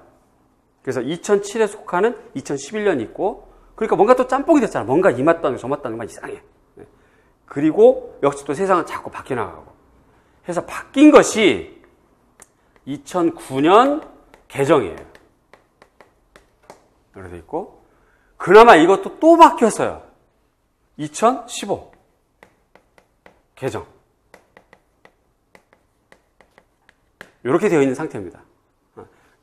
그래서 2007에 속하는 2011년이 있고, 그러니까 뭔가 또 짬뽕이 됐잖아. 뭔가 이 맞다는 게 저 맞다는 게 이상해. 그리고 역시 또 세상은 자꾸 바뀌어나가고. 해서 바뀐 것이 2009년 개정이에요. 이렇게 돼 있고, 그나마 이것도 또 바뀌었어요. 2015 개정. 이렇게 되어 있는 상태입니다.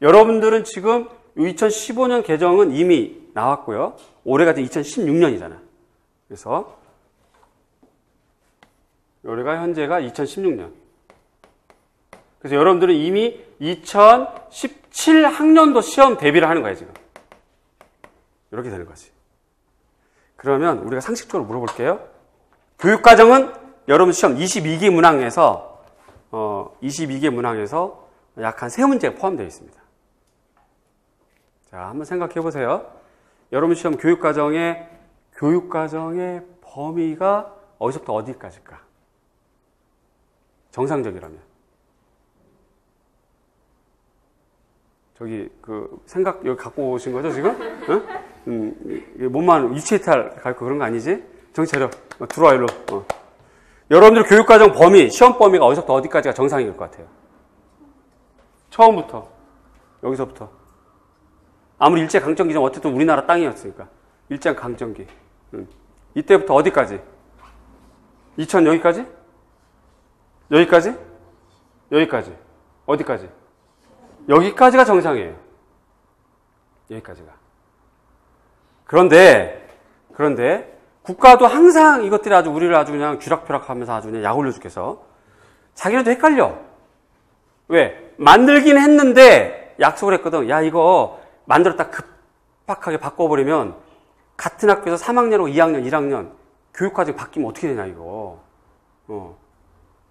여러분들은 지금 2015년 개정은 이미 나왔고요. 올해가 2016년이잖아요. 그래서 올해가 현재가 2016년. 그래서 여러분들은 이미 2017 학년도 시험 대비를 하는 거예요, 지금. 이렇게 되는 거지. 그러면 우리가 상식적으로 물어볼게요. 교육과정은 여러분 시험 22개 문항에서 22개 문항에서 약 한 3문제가 포함되어 있습니다. 자, 한번 생각해 보세요. 여러분 시험 교육과정의 범위가 어디서부터 어디까지일까? 정상적이라면. 여기 갖고 오신 거죠, 지금? 응? 몸만 유치이탈 갈거 그런 거 아니지? 정신 차려. 들어와, 일로. 여러분들 교육과정 범위, 시험 범위가 어디서부터 어디까지가 정상일 것 같아요? 처음부터. 여기서부터. 아무리 일제강점기전 어쨌든 우리나라 땅이었으니까. 일제강점기. 이때부터 어디까지? 2000 여기까지? 여기까지? 여기까지. 어디까지? 여기까지가 정상이에요. 여기까지가. 그런데 국가도 항상 이것들이 아주 우리를 아주 그냥 쥐락펴락하면서 아주 그냥 약 올려 죽겠어. 자기네도 헷갈려. 왜? 만들긴 했는데 약속을 했거든. 야, 이거 만들었다 급박하게 바꿔버리면 같은 학교에서 3학년하고 2학년, 1학년 교육과정이 바뀌면 어떻게 되냐, 이거.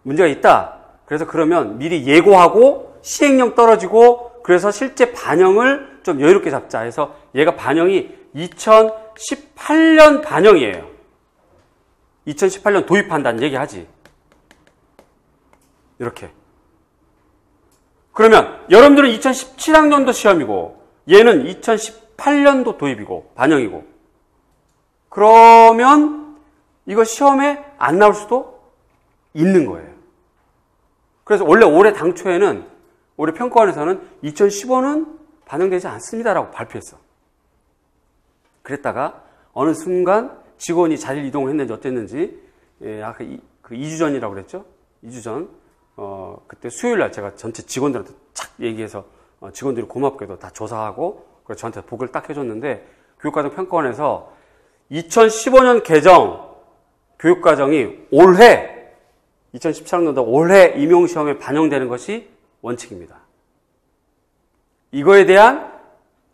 문제가 있다. 그래서 그러면 미리 예고하고 시행령 떨어지고 그래서 실제 반영을 좀 여유롭게 잡자 해서 얘가 반영이 2018년 반영이에요. 2018년 도입한다는 얘기하지. 이렇게. 그러면 여러분들은 2017학년도 시험이고 얘는 2018년도 도입이고 반영이고 그러면 이거 시험에 안 나올 수도 있는 거예요. 그래서 원래 올해 당초에는 올해 평가원에서는 2015는 반영되지 않습니다라고 발표했어. 그랬다가 어느 순간 직원이 자리를 이동을 했는지 어땠는지 아까 그 2주 전이라고 그랬죠? 2주 전 그때 수요일날 제가 전체 직원들한테 착 얘기해서 직원들이 고맙게도 다 조사하고 그래서 저한테 보고를 딱 해줬는데 교육과정 평가원에서 2015년 개정 교육과정이 올해 2017학년도 올해 임용시험에 반영되는 것이 원칙입니다. 이거에 대한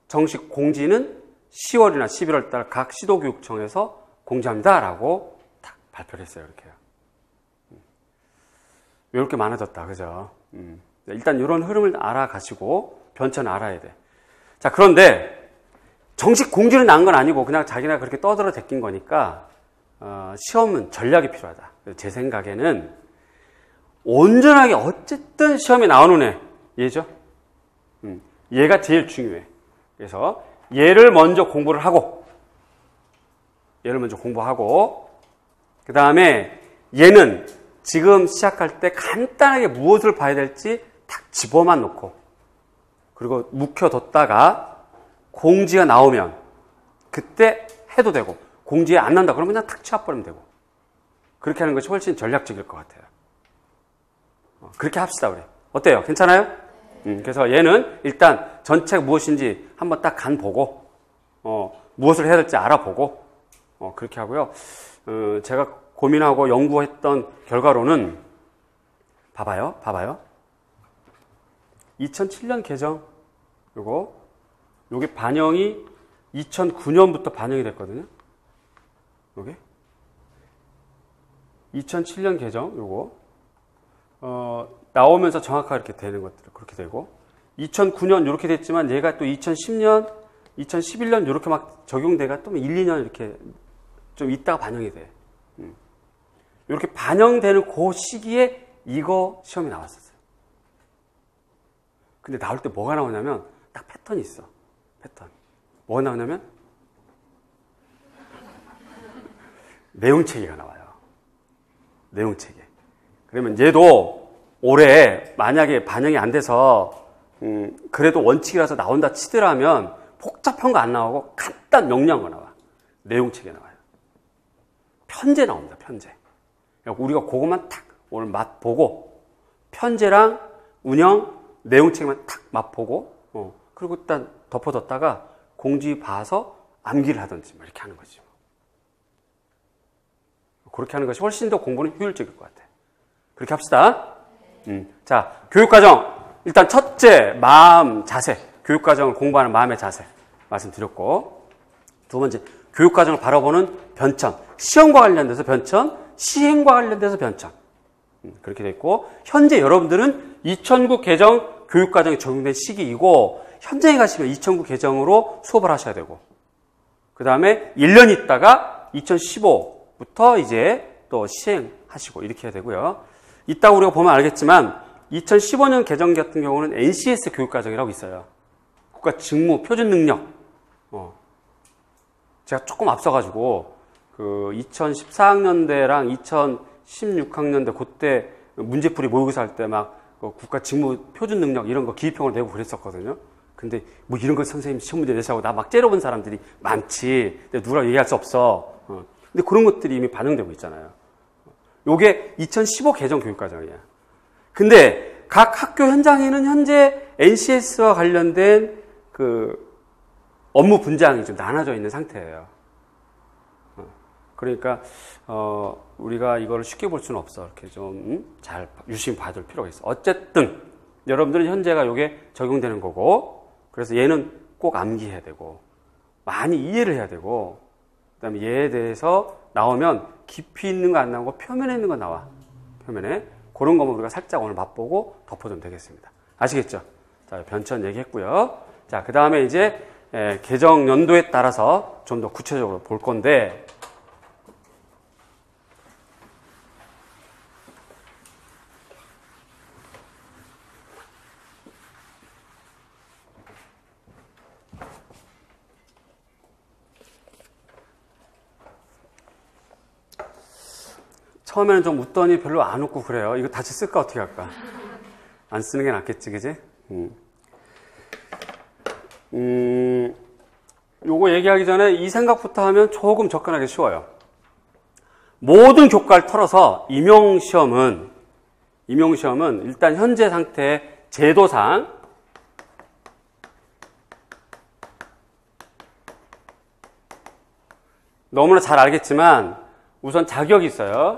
정식 공지는 10월이나 11월 달 각 시도교육청에서 공지합니다라고 딱 발표를 했어요. 이렇게요. 왜 이렇게 많아졌다, 그죠? 일단 이런 흐름을 알아가시고 변천을 알아야 돼. 자, 그런데 정식 공지는 난 건 아니고 그냥 자기네가 그렇게 떠들어 대낀 거니까 시험은 전략이 필요하다. 제 생각에는 온전하게 어쨌든 시험에 나오는 애 얘죠. 얘가 제일 중요해. 그래서 얘를 먼저 공부를 하고 그 다음에 얘는 지금 시작할 때 간단하게 무엇을 봐야 될지 딱 집어만 놓고 그리고 묵혀뒀다가 공지가 나오면 그때 해도 되고 공지에 안 난다 그러면 그냥 탁 취합버리면 되고 그렇게 하는 것이 훨씬 전략적일 것 같아요. 그렇게 합시다 우리. 어때요? 괜찮아요? 그래서 얘는 일단 전체가 무엇인지 한번 딱 간 보고 무엇을 해야 될지 알아보고 그렇게 하고요. 제가 고민하고 연구했던 결과로는 봐봐요. 2007년 개정 요게 반영이 2009년부터 반영이 됐거든요. 요게 2007년 개정 요거 나오면서 정확하게 이렇게 되는 것들 그렇게 되고 2009년 이렇게 됐지만 얘가 또 2010년, 2011년 이렇게 막 적용돼가 또 1, 2년 이렇게 좀 있다가 반영이 돼. 이렇게 반영되는 그 시기에 이거 시험이 나왔었어요. 근데 나올 때 뭐가 나오냐면 딱 패턴이 있어. 패턴. 뭐가 나오냐면 내용체계가 나와요. 내용체계. 그러면 얘도 올해 만약에 반영이 안 돼서 그래도 원칙이라서 나온다 치더라면 복잡한 거 안 나오고 간단 명료한 거 나와. 내용체계 나와요. 편제 나옵니다. 편제. 우리가 그것만 탁 오늘 맛보고 편제랑 운영 내용체계만 탁 맛보고 그리고 일단 덮어뒀다가 공지 봐서 암기를 하든지 이렇게 하는 거지. 그렇게 하는 것이 훨씬 더 공부는 효율적일 것 같아요. 그렇게 합시다. 자, 교육과정. 일단 첫째, 마음, 자세. 교육과정을 공부하는 마음의 자세. 말씀드렸고. 두 번째, 교육과정을 바라보는 변천. 시험과 관련돼서 변천, 시행과 관련돼서 변천. 그렇게 돼 있고, 현재 여러분들은 2009 개정 교육과정이 적용된 시기이고, 현장에 가시면 2009 개정으로 수업을 하셔야 되고, 그 다음에 1년 있다가 2015부터 이제 또 시행하시고, 이렇게 해야 되고요. 이따 우리가 보면 알겠지만 2015년 개정 같은 경우는 NCS 교육과정이라고 있어요. 국가 직무 표준 능력. 제가 조금 앞서가지고 그 2014학년대랑 2016학년대 그때 문제풀이 모의고사 할 때 막 국가 직무 표준 능력 이런 거 기입형을 내고 그랬었거든요. 근데 뭐 이런 걸 선생님 시험 문제 내시라고 나 막 째려본 사람들이 많지. 근데 누구랑 얘기할 수 없어. 근데 그런 것들이 이미 반영되고 있잖아요. 요게 2015 개정 교육과정이야. 근데 각 학교 현장에는 현재 NCS와 관련된 그 업무 분장이 좀 나눠져 있는 상태예요. 그러니까 우리가 이거를 쉽게 볼 수는 없어. 이렇게 좀 잘 유심히 봐둘 필요가 있어. 어쨌든 여러분들은 현재가 요게 적용되는 거고, 그래서 얘는 꼭 암기해야 되고 많이 이해를 해야 되고, 그다음에 얘에 대해서 나오면 깊이 있는 거 안 나오고 표면에 있는 거 나와. 표면에 그런 거면 우리가 살짝 오늘 맛보고 덮어주면 되겠습니다. 아시겠죠? 자, 변천 얘기했고요. 자, 그 다음에 이제 개정 연도에 따라서 좀 더 구체적으로 볼 건데, 처음에는 좀 웃더니 별로 안 웃고 그래요. 이거 다시 쓸까 어떻게 할까? 안 쓰는 게 낫겠지, 그지? 요거 얘기하기 전에 이 생각부터 하면 조금 접근하기 쉬워요. 모든 교과를 털어서 임용시험은 일단 현재 상태 제도상 너무나 잘 알겠지만 우선 자격이 있어요.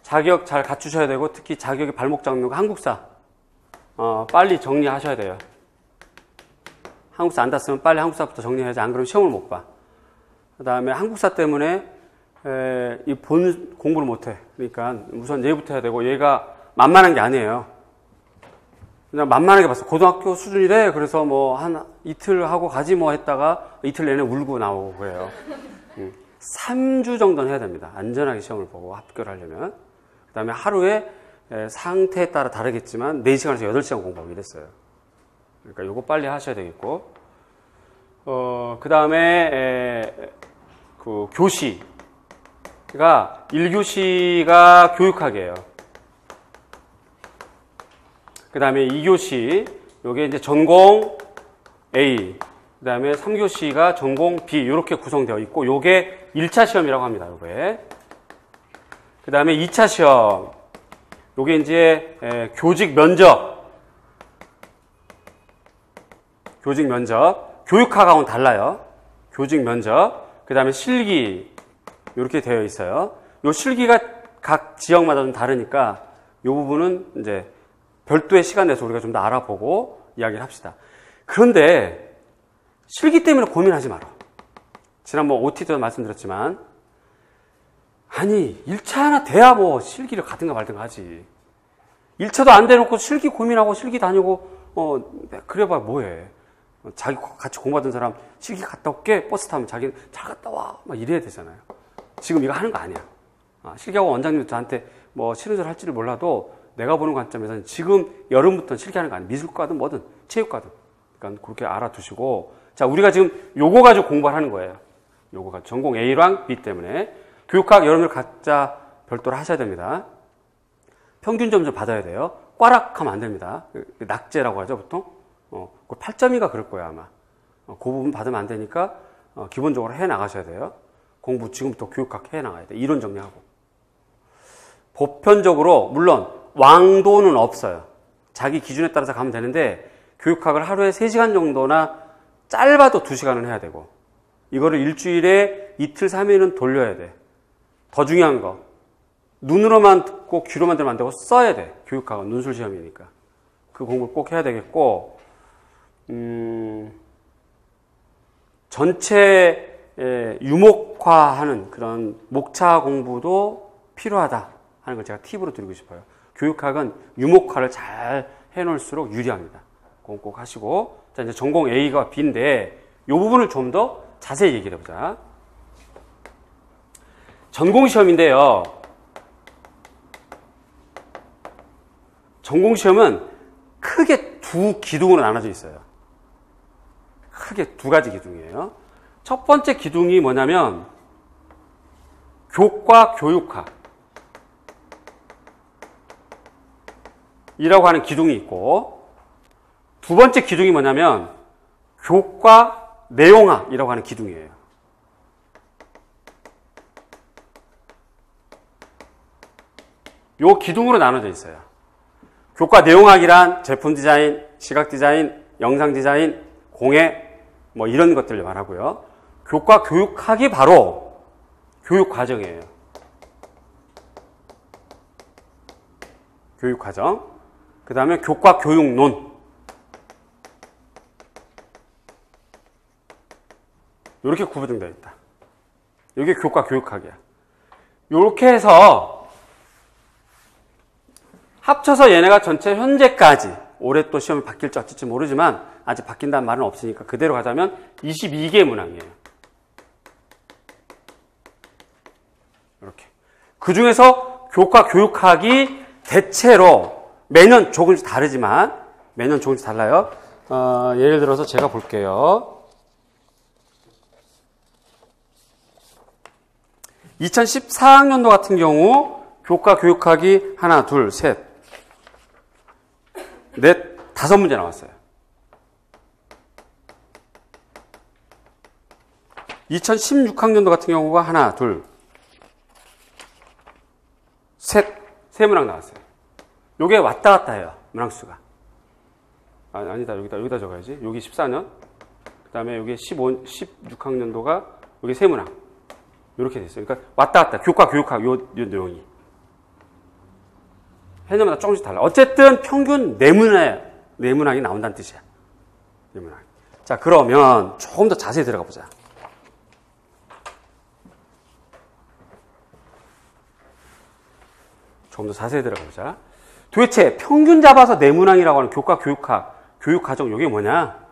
자격 잘 갖추셔야 되고, 특히 자격의 발목 잡는 거 한국사 빨리 정리하셔야 돼요. 한국사 안 땄으면 빨리 한국사부터 정리해야지. 안 그러면 시험을 못 봐. 그 다음에 한국사 때문에 이 본 공부를 못해. 그러니까 우선 얘부터 해야 되고, 얘가 만만한 게 아니에요. 그냥 만만하게 봤어. 고등학교 수준이래. 그래서 뭐 한 이틀 하고 가지 뭐 했다가 이틀 내내 울고 나오고 그래요. 3주 정도는 해야 됩니다. 안전하게 시험을 보고 합격을 하려면. 그 다음에 하루에 상태에 따라 다르겠지만 4시간에서 8시간 공부하고 이랬어요. 그러니까 요거 빨리 하셔야 되겠고, 그 다음에 그 교시가 1교시가 교육학이에요. 그 다음에 2교시 요게 이제 전공 A, 그 다음에 3교시가 전공 B 이렇게 구성되어 있고, 요게 1차 시험이라고 합니다. 요게. 그 다음에 2차 시험 요게 이제 교직 면접 교육학하고는 달라요. 교직 면접, 그 다음에 실기 이렇게 되어 있어요. 요 실기가 각 지역마다 좀 다르니까 요 부분은 이제 별도의 시간 내서 우리가 좀 더 알아보고 이야기를 합시다. 그런데 실기 때문에 고민하지 마라. 지난번 OT 때도 말씀드렸지만, 아니 1차 하나 돼야 뭐 실기를 가든가 말든가 하지. 1차도 안 돼놓고 실기 고민하고 실기 다니고 그래봐 뭐해. 자기 같이 공부하던 사람 실기 갔다 올게 버스 타면 자기는 잘 갔다 와 막 이래야 되잖아요. 지금 이거 하는 거 아니야. 실기하고 원장님도 저한테 뭐 싫은 소리 할지를 몰라도 내가 보는 관점에서는 지금 여름부터 실기하는 거 아니야. 미술과든 뭐든 체육과든. 그러니까 그렇게 알아두시고, 자, 우리가 지금 요거 가지고 공부를 하는 거예요. 요거가 전공 A랑 B 때문에 교육학 여러분들 각자 별도로 하셔야 됩니다. 평균 점 좀 받아야 돼요. 꽈락하면 안 됩니다. 낙제라고 하죠 보통. 그 8점인가 그럴 거예요 아마. 그 부분 받으면 안 되니까 기본적으로 해 나가셔야 돼요. 공부 지금부터 교육학 해 나가야 돼. 이론 정리하고. 보편적으로 물론 왕도는 없어요. 자기 기준에 따라서 가면 되는데, 교육학을 하루에 3시간 정도나 짧아도 2시간은 해야 되고, 이거를 일주일에 이틀 3일은 돌려야 돼. 더 중요한 거, 눈으로만 듣고 귀로만 들으면 안 되고 써야 돼. 교육학은 눈술 시험이니까. 그 공부를 꼭 해야 되겠고, 전체 유목화하는 그런 목차 공부도 필요하다 하는 걸 제가 팁으로 드리고 싶어요. 교육학은 유목화를 잘 해놓을수록 유리합니다. 그건 꼭 하시고, 자, 이제 전공 A가 B인데 이 부분을 좀 더 자세히 얘기해 보자. 전공 시험인데요. 전공 시험은 크게 두 기둥으로 나눠져 있어요. 크게 두 가지 기둥이에요. 첫 번째 기둥이 뭐냐면 교과 교육학 이라고 하는 기둥이 있고, 두 번째 기둥이 뭐냐면 교과 내용학이라고 하는 기둥이에요. 요 기둥으로 나눠져 있어요. 교과 내용학이란 제품 디자인, 시각 디자인, 영상 디자인, 공예 뭐 이런 것들을 말하고요. 교과 교육학이 바로 교육 과정이에요. 교육 과정. 그 다음에 교과 교육론. 이렇게 구분되어 있다. 이게 교과 교육학이야. 이렇게 해서 합쳐서 얘네가 전체 현재까지, 올해 또 시험이 바뀔지 어쩔지 모르지만 아직 바뀐다는 말은 없으니까 그대로 가자면 22개의 문항이에요. 이렇게. 그 중에서 교과 교육학이 대체로 매년 조금씩 다르지만, 매년 조금씩 달라요. 예를 들어서 제가 볼게요. 2014학년도 같은 경우 교과 교육학이 하나, 둘, 셋, 넷, 5문제 나왔어요. 2016학년도 같은 경우가 하나, 둘, 셋, 3문항 나왔어요. 요게 왔다 갔다 해요. 문항수가. 아니다. 여기다 적어야지. 여기 14년. 그 다음에 여기 16학년도가 여기 3문항. 요렇게 됐어요. 그러니까 왔다 갔다. 교과 교육학 요 내용이. 해년마다 조금씩 달라. 어쨌든 평균 4문항이 나온다는 뜻이야. 4문항. 자, 그러면 조금 더 자세히 들어가 보자. 조금 더 자세히 들어가 보자. 도대체 평균 잡아서 4문항이라고 하는 교과 교육학, 교육과정 요게 뭐냐?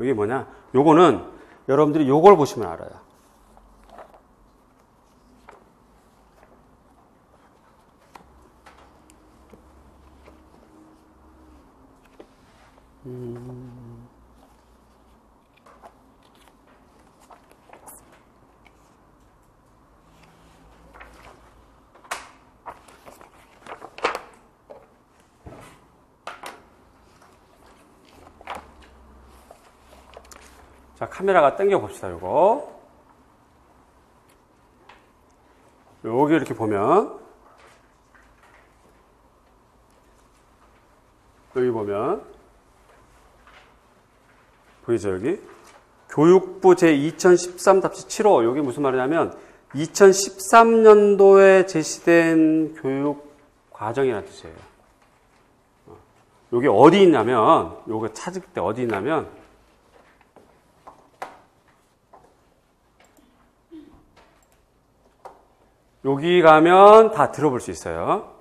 요게 뭐냐? 요거는 여러분들이 요걸 보시면 알아요. 자, 카메라가 당겨 봅시다. 요거. 여기 이렇게 보면, 여기 보면, 보이죠, 여기? 교육부 제2013-7호. 여기 무슨 말이냐면, 2013년도에 제시된 교육 과정이라는 뜻이에요. 여기 어디 있냐면, 요거 찾을 때 어디 있냐면, 여기 가면 다 들어볼 수 있어요.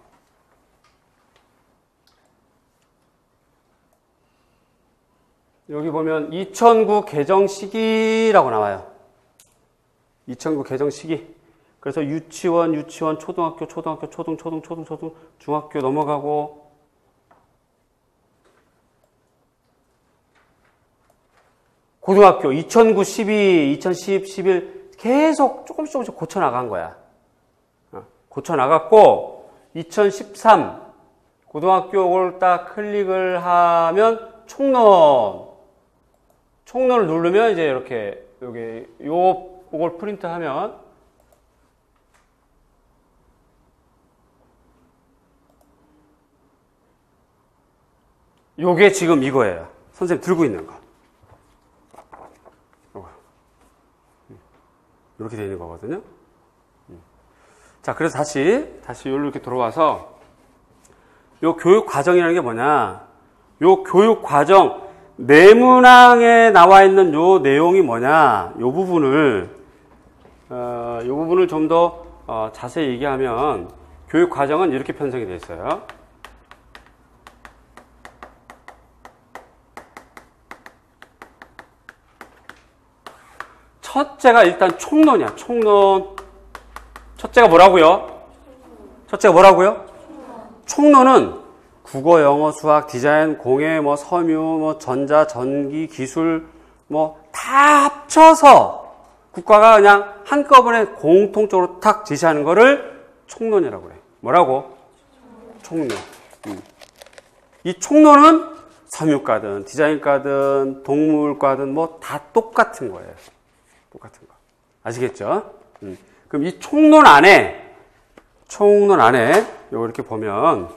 여기 보면 2009 개정 시기라고 나와요. 2009 개정 시기. 그래서 유치원, 초등학교, 초등, 중학교 넘어가고 고등학교 2009, 12, 2010, 11 계속 조금씩 고쳐나간 거야. 고쳐나갔고 2013 고등학교를 딱 클릭을 하면 총론을 누르면 이제 이렇게 여기 요걸 프린트하면 요게 지금 이거예요. 선생님 들고 있는 거. 이렇게 되어 있는 거거든요. 자, 그래서 다시 이렇게 돌아와서 요 교육 과정이라는 게 뭐냐? 요 교육 과정 4문항에 나와 있는 요 내용이 뭐냐? 요 부분을 좀 더 자세히 얘기하면 교육 과정은 이렇게 편성이 되어 있어요. 첫째가 일단 총론이야. 총론. 첫째가 뭐라고요? 총론은 국어, 영어, 수학, 디자인, 공예, 뭐 섬유, 뭐 전자, 전기, 기술, 뭐 다 합쳐서 국가가 그냥 한꺼번에 공통적으로 탁 제시하는 거를 총론이라고 그래. 뭐라고? 총론. 이 총론은 섬유과든 디자인과든 동물과든 뭐 다 똑같은 거예요. 똑같은 거. 아시겠죠? 그럼 이 총론 안에 요거 이렇게 보면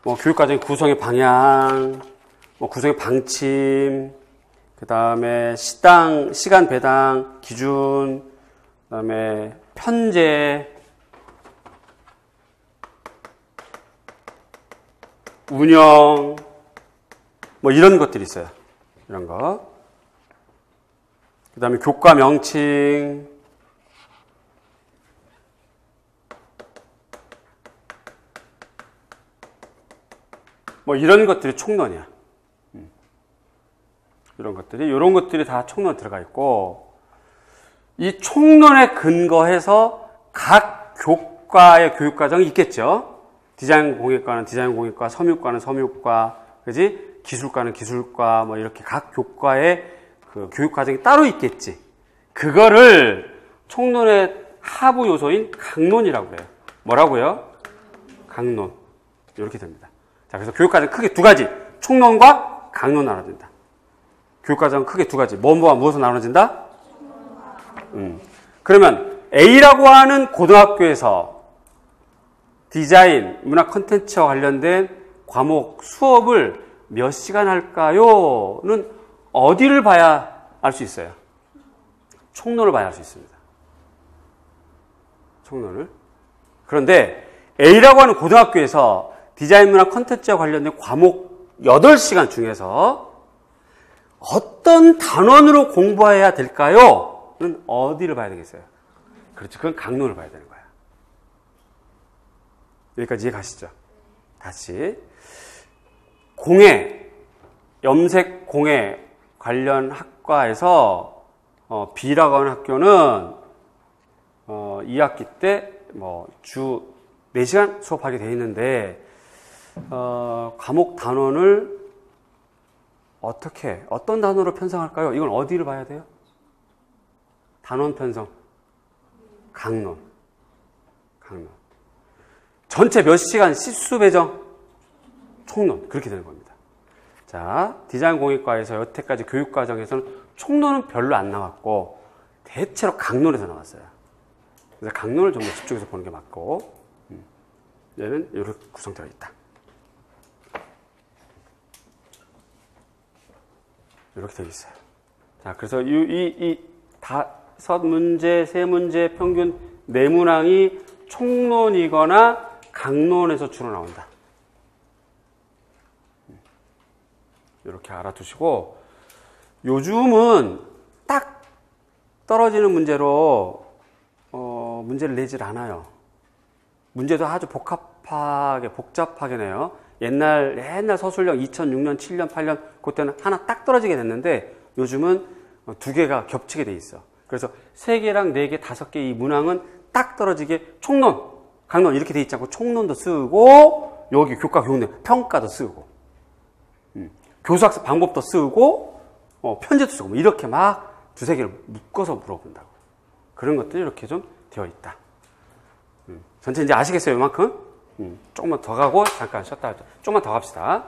뭐 교육과정의 구성의 방향, 뭐 구성의 방침, 그 다음에 시간 배당 기준, 그 다음에 편제, 운영, 뭐 이런 것들이 있어요. 이런 거. 그 다음에 교과 명칭, 뭐 이런 것들이 총론이야. 이런 것들이 다 총론에 들어가 있고, 이 총론에 근거해서 각 교과의 교육과정이 있겠죠. 디자인 공예과는 디자인 공예과, 섬유과는 섬유과, 그지? 기술과는 기술과, 뭐 이렇게 각 교과의 그 교육과정이 따로 있겠지. 그거를 총론의 하부 요소인 강론이라고 그래요. 뭐라고요? 강론. 이렇게 됩니다. 자, 그래서 교육과정 크게 두 가지. 총론과 강론 나눠진다. 교육과정 크게 두 가지. 뭐와 무엇으로 나눠진다? 그러면 A라고 하는 고등학교에서 디자인, 문화 콘텐츠와 관련된 과목, 수업을 몇 시간 할까요? 는 어디를 봐야 알 수 있어요? 총론을 봐야 알 수 있습니다. 총론을. 그런데 A라고 하는 고등학교에서 디자인, 문화 콘텐츠와 관련된 과목 8시간 중에서 어떤 단원으로 공부해야 될까요? 는 어디를 봐야 되겠어요? 그렇죠. 그건 강론을 봐야 되는 거야. 여기까지 이해 가시죠? 다시. 공예, 염색 공예 관련 학과에서 B라고 하는 학교는 2학기 때 뭐 주 4시간 수업하게 돼 있는데 과목 단원을 어떤 단어로 편성할까요? 이건 어디를 봐야 돼요? 단원 편성. 강론. 전체 몇 시간 시수 배정? 총론. 그렇게 되는 겁니다. 자, 디자인 공예과에서 여태까지 교육과정에서는 총론은 별로 안 나왔고 대체로 강론에서 나왔어요. 그래서 강론을 좀 더 집중해서 보는 게 맞고, 얘는 이렇게 구성되어 있다. 이렇게 되어 있어요. 자, 그래서 이 5문제, 3문제 평균 4문항이 총론이거나 강론에서 주로 나온다. 이렇게 알아두시고, 요즘은 딱 떨어지는 문제로 문제를 내질 않아요. 문제도 아주 복잡하게 내요. 옛날 서술형 2006년, 7년, 8년 그때는 하나 딱 떨어지게 됐는데 요즘은 2개가 겹치게 돼 있어. 그래서 3개랑 4개, 5개 이 문항은 딱 떨어지게 총론, 강론 이렇게 돼 있지 않고 총론도 쓰고 여기 교과 교육내 평가도 쓰고 교수학습 방법도 쓰고 편제도 쓰고 뭐 이렇게 막 2-3개를 묶어서 물어본다고. 그런 것들이 이렇게 좀 되어 있다. 전체 이제 아시겠어요? 이만큼? 조금만 더 가고 잠깐 쉬었다 하죠. 조금만 더 갑시다.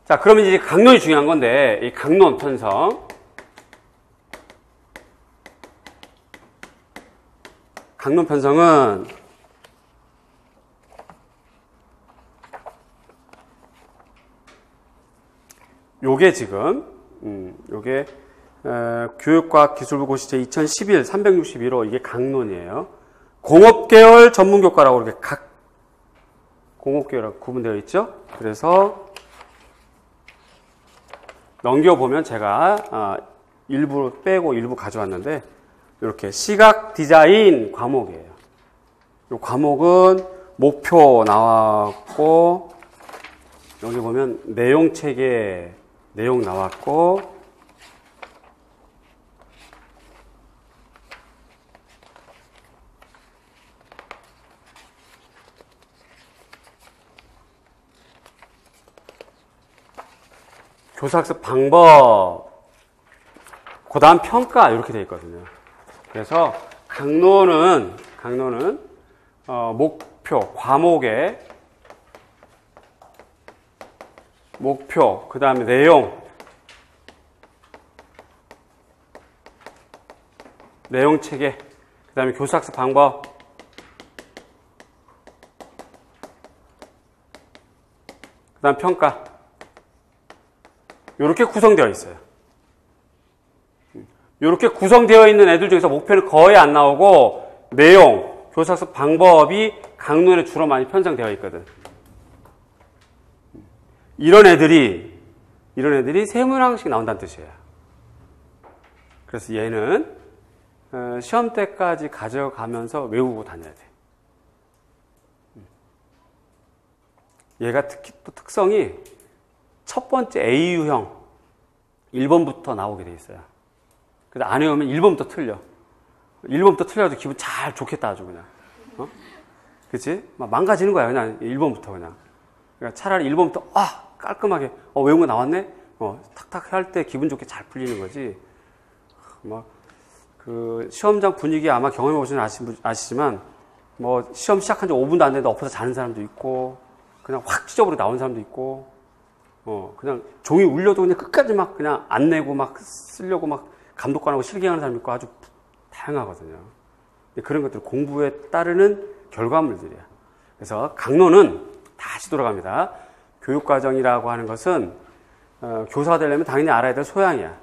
자, 그러면 이제 강론이 중요한 건데 이 강론 편성. 강론 편성은 요게 지금 요게 교육과학기술부 고시제 2011 361호 이게 강론이에요. 공업계열 전문교과라고 이렇게 각 공업계열하고 구분되어 있죠. 그래서 넘겨보면 제가 일부 빼고 일부 가져왔는데 이렇게 시각 디자인 과목이에요. 이 과목은 목표 나왔고 여기 보면 내용체계 내용 나왔고 교사학습 방법, 그 다음 평가 이렇게 되어 있거든요. 그래서 강론은 목표, 과목의 목표, 그 다음에 내용 체계, 그 다음에 교사학습 방법, 그 다음 평가, 이렇게 구성되어 있어요. 이렇게 구성되어 있는 애들 중에서 목표는 거의 안 나오고 내용, 교사학습 방법이 강론에 주로 많이 편성되어 있거든. 이런 애들이 세 문항씩 나온다는 뜻이에요. 그래서 얘는 시험 때까지 가져가면서 외우고 다녀야 돼. 얘가 특히 또 특성이 첫 번째 A유형 1번부터 나오게 돼 있어요. 그래서 안 외우면 1번부터 틀려. 1번부터 틀려도 기분 잘 좋겠다, 아주 그냥. 그치? 막 망가지는 거야, 그냥 1번부터 그냥. 그러니까 차라리 1번부터, 깔끔하게, 외운 거 나왔네? 탁탁 할 때 기분 좋게 잘 풀리는 거지. 시험장 분위기 아마 경험해보시면 아시지만, 시험 시작한 지 5분도 안 됐는데 엎어서 자는 사람도 있고, 그냥 확 찢어버리고 나온 사람도 있고, 그냥 종이 울려도 그냥 끝까지 막 그냥 안 내고 막 쓰려고 막 감독관하고 실갱하는 사람 있고 아주 다양하거든요. 그런 것들 공부에 따르는 결과물들이야. 그래서 강론은 다시 돌아갑니다. 교육과정이라고 하는 것은 교사가 되려면 당연히 알아야 될 소양이야.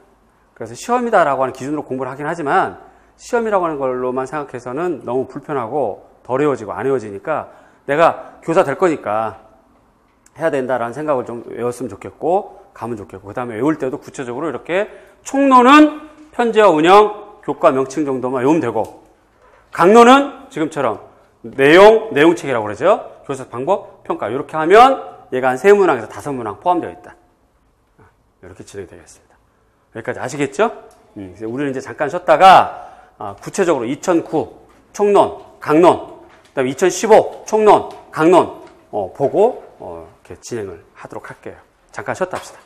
그래서 시험이다라고 하는 기준으로 공부를 하긴 하지만 시험이라고 하는 걸로만 생각해서는 너무 불편하고 덜 외워지고 안 외워지니까 내가 교사 될 거니까 해야 된다라는 생각을 좀 외웠으면 좋겠고 가면 좋겠고 그 다음에 외울 때도 구체적으로 이렇게 총론은 편제와 운영, 교과 명칭 정도만 외우면 되고 강론은 지금처럼 내용책이라고 그러죠. 교사 방법, 평가 이렇게 하면 얘가 한 3문항에서 5문항 포함되어 있다. 이렇게 진행이 되겠습니다. 여기까지 아시겠죠? 우리는 이제 잠깐 쉬었다가 구체적으로 2009 총론, 강론, 그다음에 2015 총론, 강론 보고 이렇게 진행을 하도록 할게요. 잠깐 쉬었다 합시다.